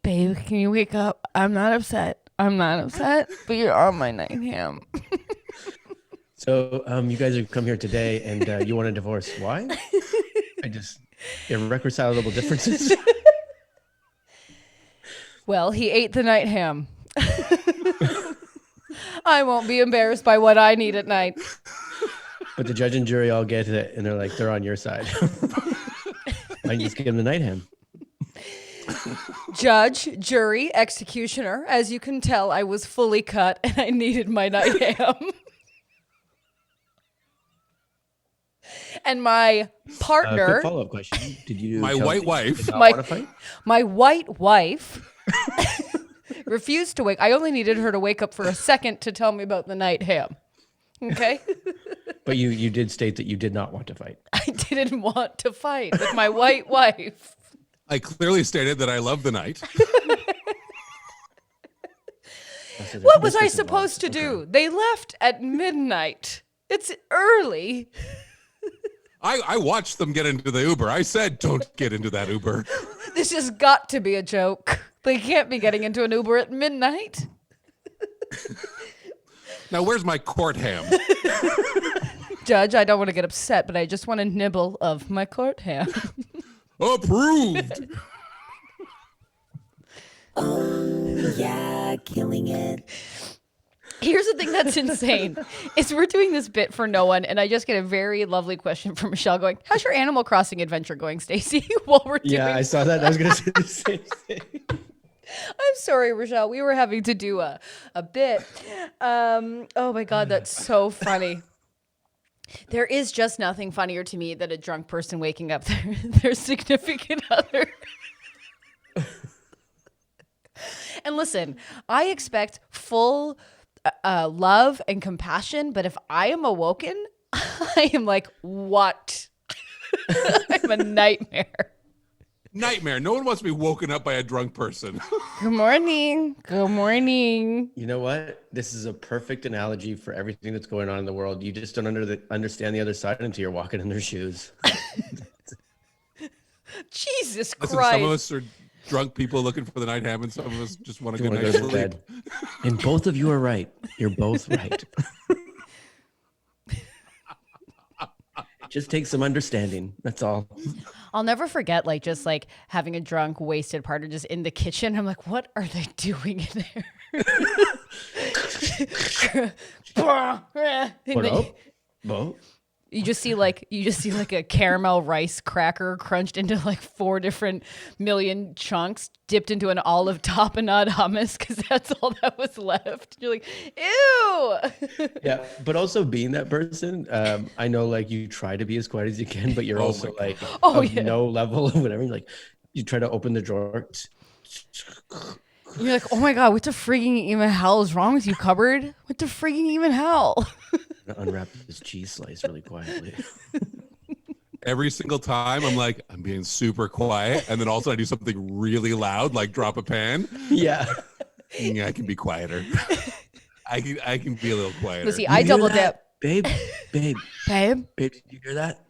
[SPEAKER 1] Babe, can you wake up? I'm not upset. But you're on my night ham.
[SPEAKER 2] So you guys have come here today and you want a divorce. Why? Irreconcilable differences.
[SPEAKER 1] Well, he ate the night ham. I won't be embarrassed by what I need at night.
[SPEAKER 2] But the judge and jury all get it and they're like, they're on your side. I just give him the night ham.
[SPEAKER 1] Judge, jury, executioner. As you can tell, I was fully cut and I needed my night ham. And my partner,
[SPEAKER 2] quick follow-up question. Did you?
[SPEAKER 3] My white wife.
[SPEAKER 1] my white wife refused to wake. I only needed her to wake up for a second to tell me about the night ham. Okay.
[SPEAKER 2] But you did state that you did not want to fight.
[SPEAKER 1] I didn't want to fight with my white wife.
[SPEAKER 3] I clearly stated that I love the night.
[SPEAKER 1] What was I supposed to do? They left at midnight. It's early.
[SPEAKER 3] I watched them get into the Uber. I said, don't get into that Uber.
[SPEAKER 1] This has got to be a joke. They can't be getting into an Uber at midnight.
[SPEAKER 3] Now, where's my court ham?
[SPEAKER 1] Judge, I don't want to get upset, but I just want a nibble of my court ham.
[SPEAKER 3] Approved.
[SPEAKER 4] Oh, yeah, killing it.
[SPEAKER 1] Here's the thing that's insane is we're doing this bit for no one, and I just get a very lovely question from Michelle going, how's your Animal Crossing adventure going, Stacey? While we're doing
[SPEAKER 2] I saw that. I was going to say the same thing.
[SPEAKER 1] I'm sorry, Rochelle. We were having to do a bit. Oh my God, that's so funny. There is just nothing funnier to me than a drunk person waking up their significant other. And listen, I expect full love and compassion, but if I am awoken, I am like, what? I'm a nightmare.
[SPEAKER 3] Nightmare. No one wants to be woken up by a drunk person.
[SPEAKER 1] Good morning. Good morning.
[SPEAKER 2] You know what? This is a perfect analogy for everything that's going on in the world. You just don't understand the other side until you're walking in their shoes.
[SPEAKER 1] Jesus
[SPEAKER 3] Listen,
[SPEAKER 1] Christ.
[SPEAKER 3] some of us are drunk people looking for the night ham, and some of us just want a good night's sleep.
[SPEAKER 2] Bed. And both of you are right. You're both right. Just take some understanding. That's all.
[SPEAKER 1] I'll never forget, just having a drunk, wasted partner just in the kitchen. I'm like, what are they doing in there?
[SPEAKER 2] What up? Bo?
[SPEAKER 1] You just see a caramel rice cracker crunched into 4 different million chunks, dipped into an olive tapenade hummus because that's all that was left. You're like, ew.
[SPEAKER 2] Yeah, but also being that person, I know you try to be as quiet as you can, but you're also no level of whatever. You try to open the drawer.
[SPEAKER 1] You're like, oh my God, what the freaking even hell is wrong with you, cupboard? What the freaking even hell?
[SPEAKER 2] Unwrap this cheese slice really quietly.
[SPEAKER 3] Every single time I'm being super quiet, and then also I do something really loud, like drop a pan.
[SPEAKER 2] Yeah.
[SPEAKER 3] I can be quieter. I can be a little quieter.
[SPEAKER 1] But see, I double dip.
[SPEAKER 2] Babe,
[SPEAKER 1] Babe,
[SPEAKER 2] did you hear that?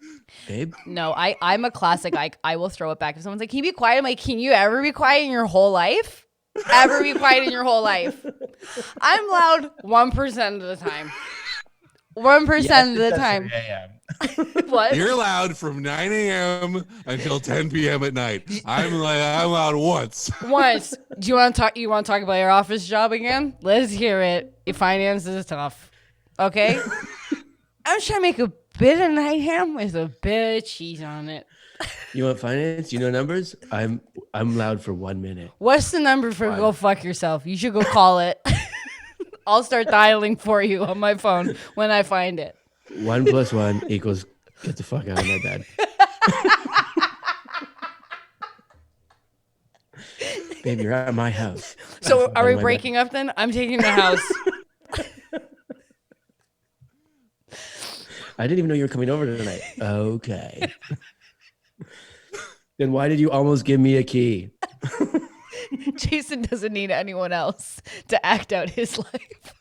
[SPEAKER 2] Babe?
[SPEAKER 1] No, I'm a classic. I will throw it back. If someone's like, can you be quiet? I'm like, can you ever be quiet in your whole life? Ever be quiet in your whole life? I'm loud 1% of the time. 1% of the time. What?
[SPEAKER 3] You're loud from 9 a.m. until 10 p.m. at night. I'm loud once.
[SPEAKER 1] Once. Do you want to talk? You want to talk about your office job again? Let's hear it. Your finances is tough. Okay. I'm trying to make a bit of night ham with a bit of cheese on it.
[SPEAKER 2] You want finance? You know numbers? I'm loud for 1 minute.
[SPEAKER 1] What's the number for go fuck yourself? You should go call it. I'll start dialing for you on my phone when I find it.
[SPEAKER 2] 1 + 1 = get the fuck out of my bed. Babe, you're at my house.
[SPEAKER 1] So are we breaking up then? I'm taking the house.
[SPEAKER 2] I didn't even know you were coming over tonight. Okay. Then why did you almost give me a key?
[SPEAKER 1] Jason doesn't need anyone else to act out his life.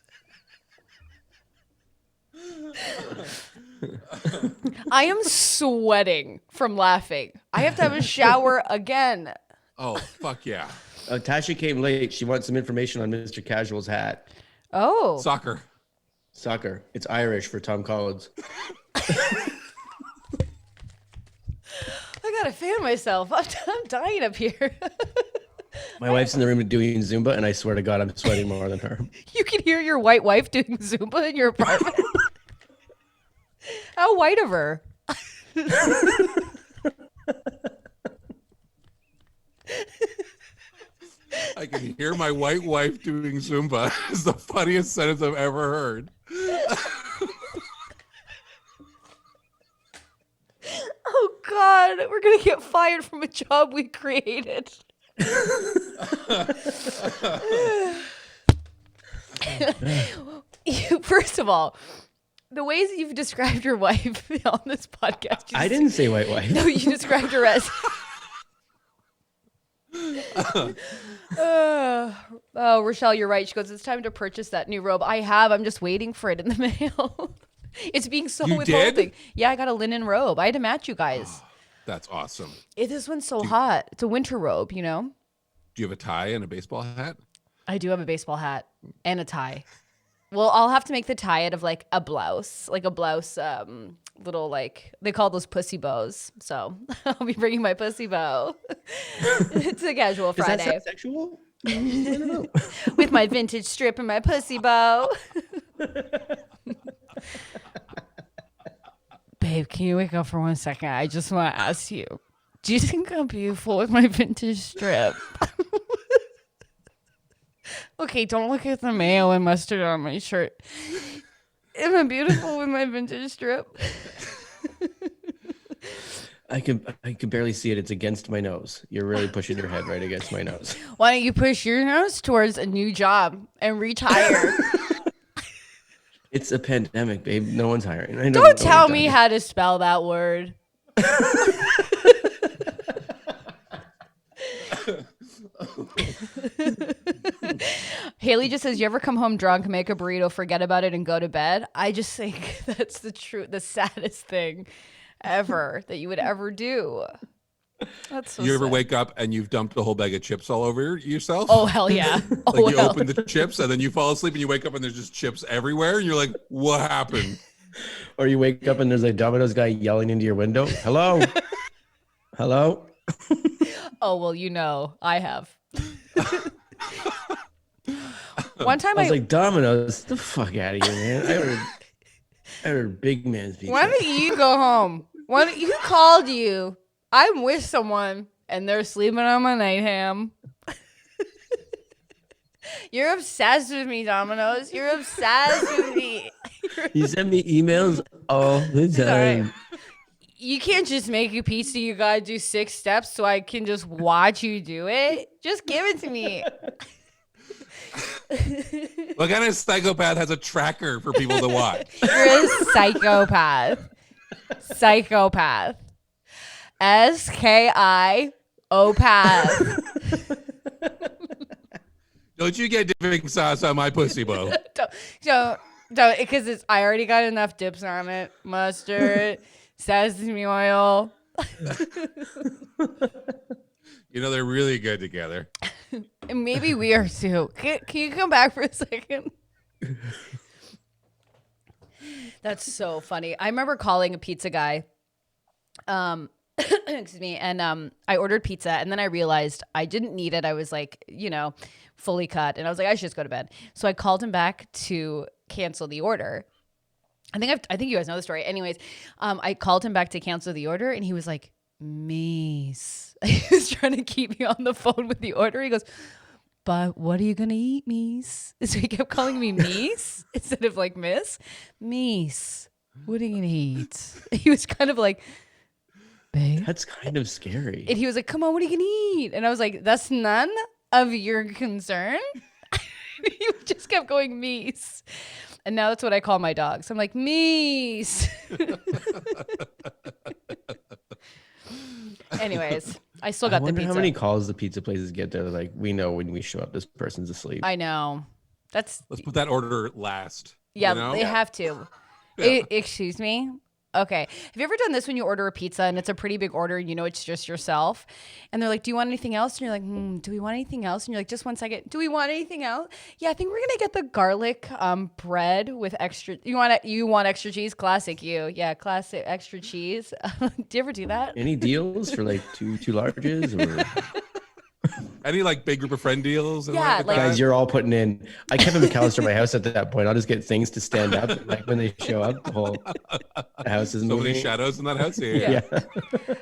[SPEAKER 1] I am sweating from laughing. I have to have a shower again.
[SPEAKER 3] Oh, fuck yeah.
[SPEAKER 2] Tasha came late. She wants some information on Mr. Casual's hat.
[SPEAKER 1] Oh.
[SPEAKER 3] Soccer.
[SPEAKER 2] It's Irish for Tom Collins.
[SPEAKER 1] I gotta fan myself. I'm dying up here.
[SPEAKER 2] My wife's in the room doing Zumba, and I swear to God, I'm sweating more than her.
[SPEAKER 1] You can hear your white wife doing Zumba in your apartment. How white of her.
[SPEAKER 3] I can hear my white wife doing Zumba. It's the funniest sentence I've ever heard.
[SPEAKER 1] Oh God, we're gonna get fired from a job we created. First of all, the ways that you've described your wife on this podcast.
[SPEAKER 2] I didn't say white wife.
[SPEAKER 1] No, you described her as. Oh, Rochelle, you're right. She goes, it's time to purchase that new robe. I have. I'm just waiting for it in the mail. It's being so
[SPEAKER 3] You
[SPEAKER 1] withholding.
[SPEAKER 3] did?
[SPEAKER 1] Yeah, I got a linen robe. I had to match you guys.
[SPEAKER 3] That's awesome.
[SPEAKER 1] This one's so hot. It's a winter robe, you know?
[SPEAKER 3] Do you have a tie and a baseball hat?
[SPEAKER 1] I do have a baseball hat and a tie. Well, I'll have to make the tie out of like a blouse, little like, they call those pussy bows. So I'll be bringing my pussy bow. It's a casual
[SPEAKER 2] Does
[SPEAKER 1] Friday.
[SPEAKER 2] that sound sexual? I don't know.
[SPEAKER 1] With my vintage strip and my pussy bow. Babe, can you wake up for 1 second? I just want to ask you, do you think I'm beautiful with my vintage strip? Okay, don't look at the mayo and mustard on my shirt. Am I beautiful with my vintage strip?
[SPEAKER 2] I can barely see it. It's against my nose. You're really pushing your head right against my nose.
[SPEAKER 1] Why don't you push your nose towards a new job and retire?
[SPEAKER 2] It's a pandemic, babe. No one's hiring. I know,
[SPEAKER 1] Don't tell me how to spell that word. Haley just says, you ever come home drunk, make a burrito, forget about it, and go to bed? I just think that's the saddest thing ever that you would ever do. That's so
[SPEAKER 3] You ever
[SPEAKER 1] sad.
[SPEAKER 3] wake up and you've dumped a whole bag of chips all over yourself?
[SPEAKER 1] Oh, hell yeah. Oh,
[SPEAKER 3] Like you
[SPEAKER 1] hell.
[SPEAKER 3] open the chips and then you fall asleep and you wake up and there's just chips everywhere and you're like, what happened?
[SPEAKER 2] Or you wake up and there's a Domino's guy yelling into your window. Hello? Hello?
[SPEAKER 1] Oh, well, you know, I have. One time
[SPEAKER 2] I was like, Domino's, the fuck out of here, man. I ordered big man's pizza.
[SPEAKER 1] why don't you go home? Who called you? I'm with someone and they're sleeping on my night ham. You're obsessed with me, Domino's. You're obsessed with me.
[SPEAKER 2] You send me emails all the time.
[SPEAKER 1] You can't just make a pizza. You gotta do 6 steps so I can just watch you do it. Just give it to me.
[SPEAKER 3] What kind of psychopath has a tracker for people to watch?
[SPEAKER 1] You're a psychopath. Psychopath. S-K-I-O path.
[SPEAKER 3] Don't you get dipping sauce on my pussy bow?
[SPEAKER 1] Don't, because I already got enough dips on it. Mustard, sesame oil.
[SPEAKER 3] You know, they're really good together.
[SPEAKER 1] And maybe we are too. Can you come back for a second? That's so funny. I remember calling a pizza guy. Excuse me. And I ordered pizza and then I realized I didn't need it. I was like, fully cut. And I was like, I should just go to bed. So I called him back to cancel the order. I think you guys know the story. Anyways, I called him back to cancel the order and he was like, Mace. He was trying to keep me on the phone with the order. He goes, but what are you going to eat, Meese? So he kept calling me Meese instead of like Miss. Meese, what are you going to eat? He was kind of like, babe.
[SPEAKER 2] That's kind of scary.
[SPEAKER 1] And he was like, come on, what are you going to eat? And I was like, that's none of your concern. He just kept going Meese. And now that's what I call my dogs. I'm like, Mies. Anyways, I still got the
[SPEAKER 2] wonder
[SPEAKER 1] pizza.
[SPEAKER 2] how many calls the pizza places get. They're like, we know when we show up, this person's asleep.
[SPEAKER 1] I know.
[SPEAKER 3] Let's put that order last.
[SPEAKER 1] Yeah,
[SPEAKER 3] you know?
[SPEAKER 1] they have to.
[SPEAKER 3] Yeah.
[SPEAKER 1] Excuse me? Okay. Have you ever done this when you order a pizza and it's a pretty big order and you know it's just yourself? And they're like, do you want anything else? And you're like, do we want anything else? And you're like, just 1 second. Do we want anything else? Yeah, I think we're going to get the garlic bread with extra. You want extra cheese? Classic you. Yeah, classic extra cheese. Do you ever do that?
[SPEAKER 2] Any deals for like two larges? Or
[SPEAKER 3] Any like big group of friend deals? And
[SPEAKER 1] Yeah, like-
[SPEAKER 2] guys, you're all putting in. I kept a McAllister in my house at that point. I'll just get things to stand up. Like when they show up, the whole house is
[SPEAKER 3] so many
[SPEAKER 2] moving.
[SPEAKER 3] shadows in that house here.
[SPEAKER 1] Yeah.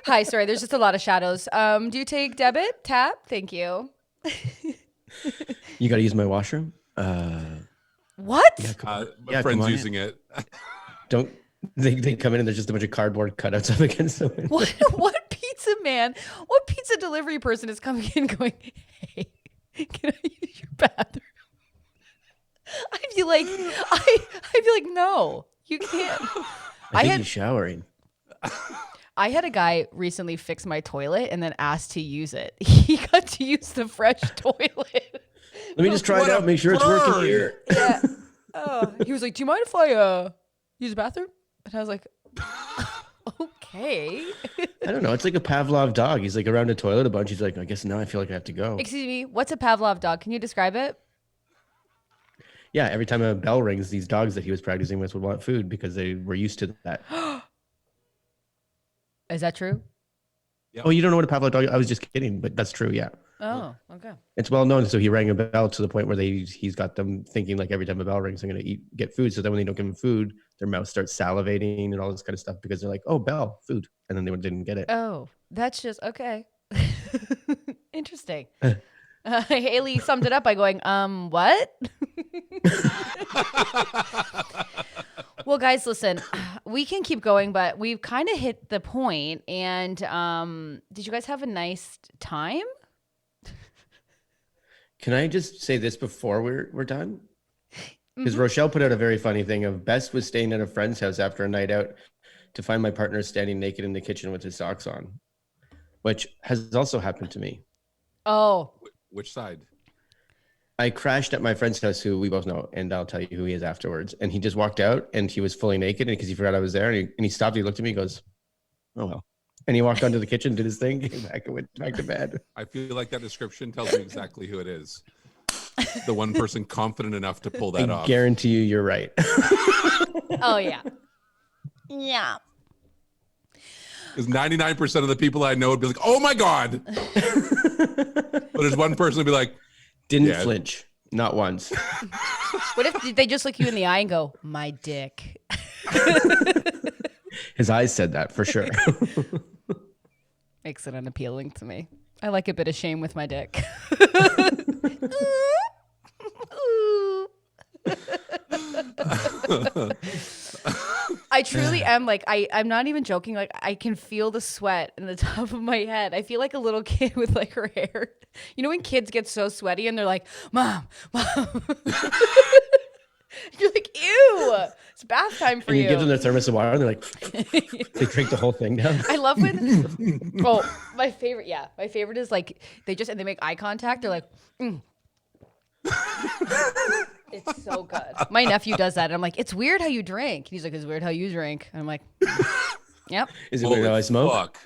[SPEAKER 1] Hi, sorry. There's just a lot of shadows. Do you take debit? Tap? Thank you.
[SPEAKER 2] You got to use my washroom.
[SPEAKER 1] What?
[SPEAKER 2] Yeah,
[SPEAKER 3] My friend's
[SPEAKER 2] come on in.
[SPEAKER 3] using it.
[SPEAKER 2] Don't they come in and there's just a bunch of cardboard cutouts up against the window.
[SPEAKER 1] What pizza man? What pizza delivery person is coming in going, hey, can I use your bathroom? I'd be like, no, you can't.
[SPEAKER 2] I think he's showering.
[SPEAKER 1] I had a guy recently fix my toilet and then asked to use it. He got to use the fresh toilet.
[SPEAKER 2] Let me just try it
[SPEAKER 3] What a
[SPEAKER 2] out, make sure it's working
[SPEAKER 3] bird.
[SPEAKER 2] here.
[SPEAKER 1] Yeah. Oh, he was like, do you mind if I use the bathroom? And I was like, okay.
[SPEAKER 2] I don't know. It's like a Pavlov dog. He's like around a toilet a bunch. He's like, I guess now I feel like I have to go.
[SPEAKER 1] Excuse me, what's a Pavlov dog? Can you describe it?
[SPEAKER 2] Yeah, every time a bell rings, these dogs that he was practicing with would want food because they were used to that.
[SPEAKER 1] Is that true?
[SPEAKER 2] Oh, you don't know what a Pavlov dog? I was just kidding, but that's true. Yeah,
[SPEAKER 1] Oh, okay.
[SPEAKER 2] it's well known. So he rang a bell to the point where he's got them thinking like every time a bell rings, I'm going to get food. So then when they don't give him food, their mouth starts salivating and all this kind of stuff because they're like, oh, bell, food, and then they didn't get it.
[SPEAKER 1] Oh, that's just okay. Interesting. Haley summed it up by going, what? Well, guys, listen, we can keep going, but we've kind of hit the point. And did you guys have a nice time?
[SPEAKER 2] Can I just say this before we're done? Because Rochelle put out a very funny thing of Best was staying at a friend's house after a night out to find my partner standing naked in the kitchen with his socks on, which has also happened to me.
[SPEAKER 1] Oh,
[SPEAKER 3] Which side?
[SPEAKER 2] I crashed at my friend's house, who we both know, and I'll tell you who he is afterwards. And he just walked out, and he was fully naked, and because he forgot I was there, and he stopped. He looked at me, and goes, "Oh well," and he walked onto the kitchen, did his thing, came back, and went back to bed.
[SPEAKER 3] I feel like that description tells me exactly who it is. The one person confident enough to pull that
[SPEAKER 2] I
[SPEAKER 3] off.
[SPEAKER 2] guarantee you, you're right.
[SPEAKER 1] oh yeah. Yeah.
[SPEAKER 3] Because 99% of the people I know would be like, "Oh my god!" But there's one person who'd be like,
[SPEAKER 2] Didn't
[SPEAKER 3] Yeah.
[SPEAKER 2] flinch, not once.
[SPEAKER 1] What if they just look you in the eye and go, my dick?
[SPEAKER 2] His eyes said that for sure.
[SPEAKER 1] Makes it unappealing to me. I like a bit of shame with my dick. I truly am like, I'm not even joking. Like, I can feel the sweat in the top of my head. I feel like a little kid with like her hair. You know when kids get so sweaty and they're like, Mom. You're like, ew, it's bath time for
[SPEAKER 2] And
[SPEAKER 1] you.
[SPEAKER 2] you give them their thermos of water, and they're like, they drink the whole thing down.
[SPEAKER 1] I love when, my favorite is like, they make eye contact. They're like, It's so good. My nephew does that. And I'm like, it's weird how you drink. He's like, it's weird how you drink. And I'm like, yep.
[SPEAKER 2] Is it weird how I smoke?
[SPEAKER 3] Fuck.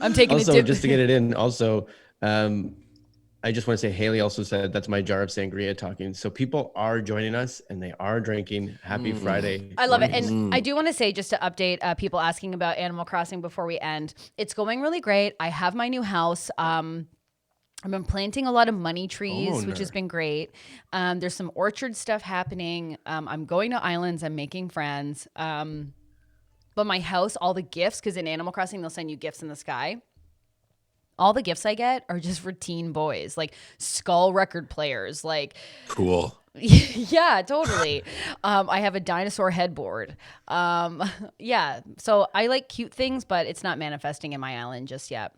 [SPEAKER 1] I'm taking
[SPEAKER 2] Also,
[SPEAKER 1] a dip.
[SPEAKER 2] just to get it in, also, I just want to say Haley also said that's my jar of sangria talking. So people are joining us and they are drinking. Happy Friday.
[SPEAKER 1] I love it. And I do want to say, just to update people asking about Animal Crossing before we end, it's going really great. I have my new house. I've been planting a lot of money trees, which has been great. There's some orchard stuff happening. I'm going to islands. I'm making friends. But my house, all the gifts, because in Animal Crossing, they'll send you gifts in the sky. All the gifts I get are just for teen boys, like skull record players, like
[SPEAKER 3] Cool.
[SPEAKER 1] yeah, totally. I have a dinosaur headboard. Yeah, so I like cute things, but it's not manifesting in my island just yet.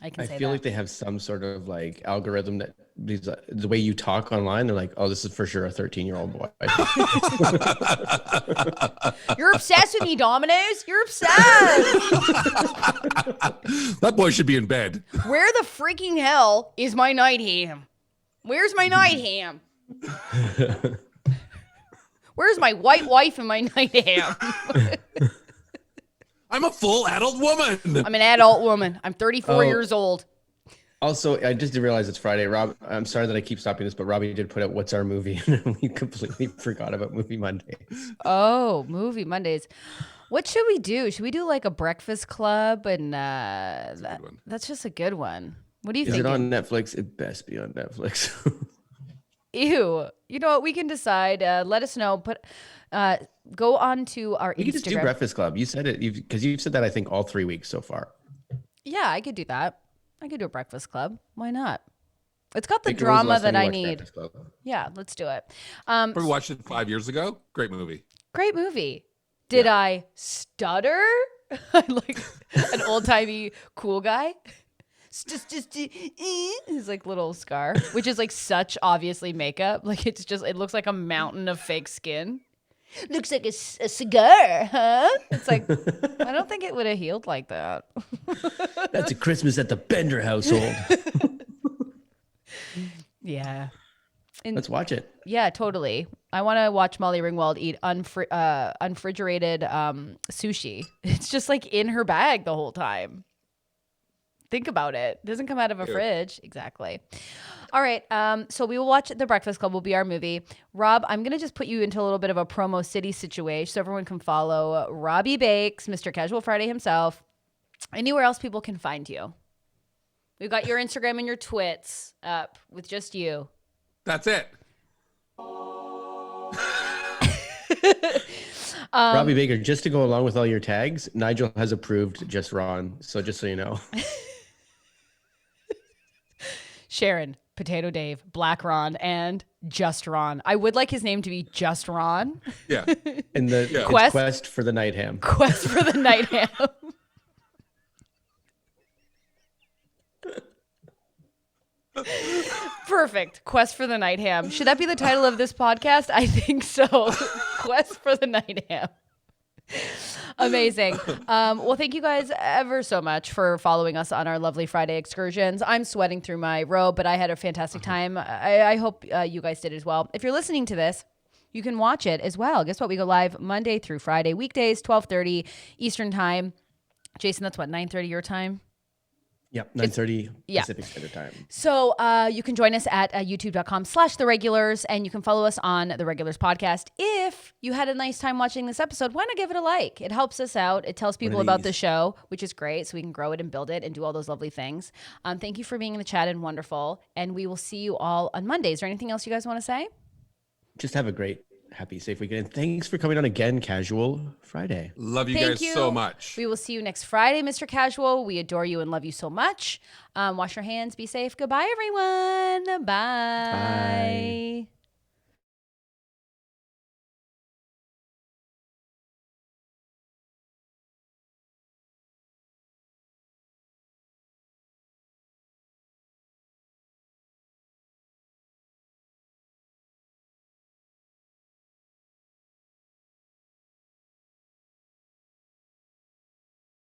[SPEAKER 1] I can
[SPEAKER 2] I
[SPEAKER 1] say
[SPEAKER 2] feel
[SPEAKER 1] that.
[SPEAKER 2] like they have some sort of like algorithm that the way you talk online, they're like, oh, this is for sure a 13-year-old boy.
[SPEAKER 1] You're obsessed with me, Domino's. You're obsessed.
[SPEAKER 3] That boy should be in bed.
[SPEAKER 1] Where the freaking hell is my night ham? Where's my night ham? Where's my white wife and my night ham?
[SPEAKER 3] I'm a full adult woman.
[SPEAKER 1] I'm an adult woman. I'm 34
[SPEAKER 2] Oh.
[SPEAKER 1] years old.
[SPEAKER 2] Also, I just didn't realize it's Friday. Rob, I'm sorry that I keep stopping this, but Robbie did put out what's our movie, and we completely forgot about Movie Mondays.
[SPEAKER 1] Oh, movie Mondays. What should we do? Should we do like a breakfast club? And that's just a good one. What do you
[SPEAKER 2] Is
[SPEAKER 1] think?
[SPEAKER 2] it on Netflix? It best be on Netflix.
[SPEAKER 1] Ew. You know what? We can decide. Let us know. Go on to our
[SPEAKER 2] We
[SPEAKER 1] Instagram.
[SPEAKER 2] could just do Breakfast Club. You said it because you've said that I think all 3 weeks so far.
[SPEAKER 1] Yeah, I could do that. I could do a breakfast club. Why not? It's got the
[SPEAKER 2] Baker, when was the
[SPEAKER 1] drama
[SPEAKER 2] last time
[SPEAKER 1] that
[SPEAKER 2] you
[SPEAKER 1] I
[SPEAKER 2] watched
[SPEAKER 1] need.
[SPEAKER 2] Breakfast Club?
[SPEAKER 1] Yeah, let's do it.
[SPEAKER 3] We watched it 5 years ago. Great movie.
[SPEAKER 1] Great movie. Did I stutter? Like an old timey cool guy. His like little scar, which is like such obviously makeup. Like it looks like a mountain of fake skin. Looks like a cigar, huh? It's like, I don't think it would have healed like that.
[SPEAKER 2] That's a Christmas at the Bender household.
[SPEAKER 1] Yeah.
[SPEAKER 2] Let's watch it.
[SPEAKER 1] Yeah, totally. I want to watch Molly Ringwald eat unrefrigerated sushi. It's just like in her bag the whole time. Think about it. It doesn't come out of a fridge. Exactly. All right. So we will watch The Breakfast Club will be our movie. Rob, I'm going to just put you into a little bit of a promo city situation so everyone can follow Robbie Bakes, Mr. Casual Friday himself. Anywhere else people can find you. We've got your Instagram and your twits up with just you.
[SPEAKER 3] That's it.
[SPEAKER 2] Robbie Baker, just to go along with all your tags, Nigel has approved just Ron. So just so you know.
[SPEAKER 1] Sharon, Potato Dave, Black Ron, and Just Ron. I would like his name to be Just Ron.
[SPEAKER 3] Yeah.
[SPEAKER 2] And the it's quest for the night ham.
[SPEAKER 1] Quest for the night ham. Perfect. Quest for the night ham. Should that be the title of this podcast? I think so. Quest for the night ham. Amazing. Well, thank you guys ever so much for following us on our lovely Friday excursions. I'm sweating through my robe, but I had a fantastic time. I hope you guys did as well. If you're listening to this, you can watch it as well. Guess what? We go live Monday through Friday, weekdays, 12:30 Eastern time. Jason, that's what, 9:30 your time?
[SPEAKER 2] Yep, 9:30 Pacific Standard Time.
[SPEAKER 1] So you can join us at youtube.com/theregulars, and you can follow us on The Regulars Podcast. If you had a nice time watching this episode, why not give it a like? It helps us out. It tells people about the show, which is great, so we can grow it and build it and do all those lovely things. Thank you for being in the chat and wonderful, and we will see you all on Monday. Is there anything else you guys want to say?
[SPEAKER 2] Just have a great, happy, safe weekend. And thanks for coming on again, Casual Friday.
[SPEAKER 3] Love you guys so much.
[SPEAKER 1] We will see you next Friday, Mr. Casual. We adore you and love you so much. Wash your hands. Be safe. Goodbye, everyone. Bye.
[SPEAKER 2] Bye.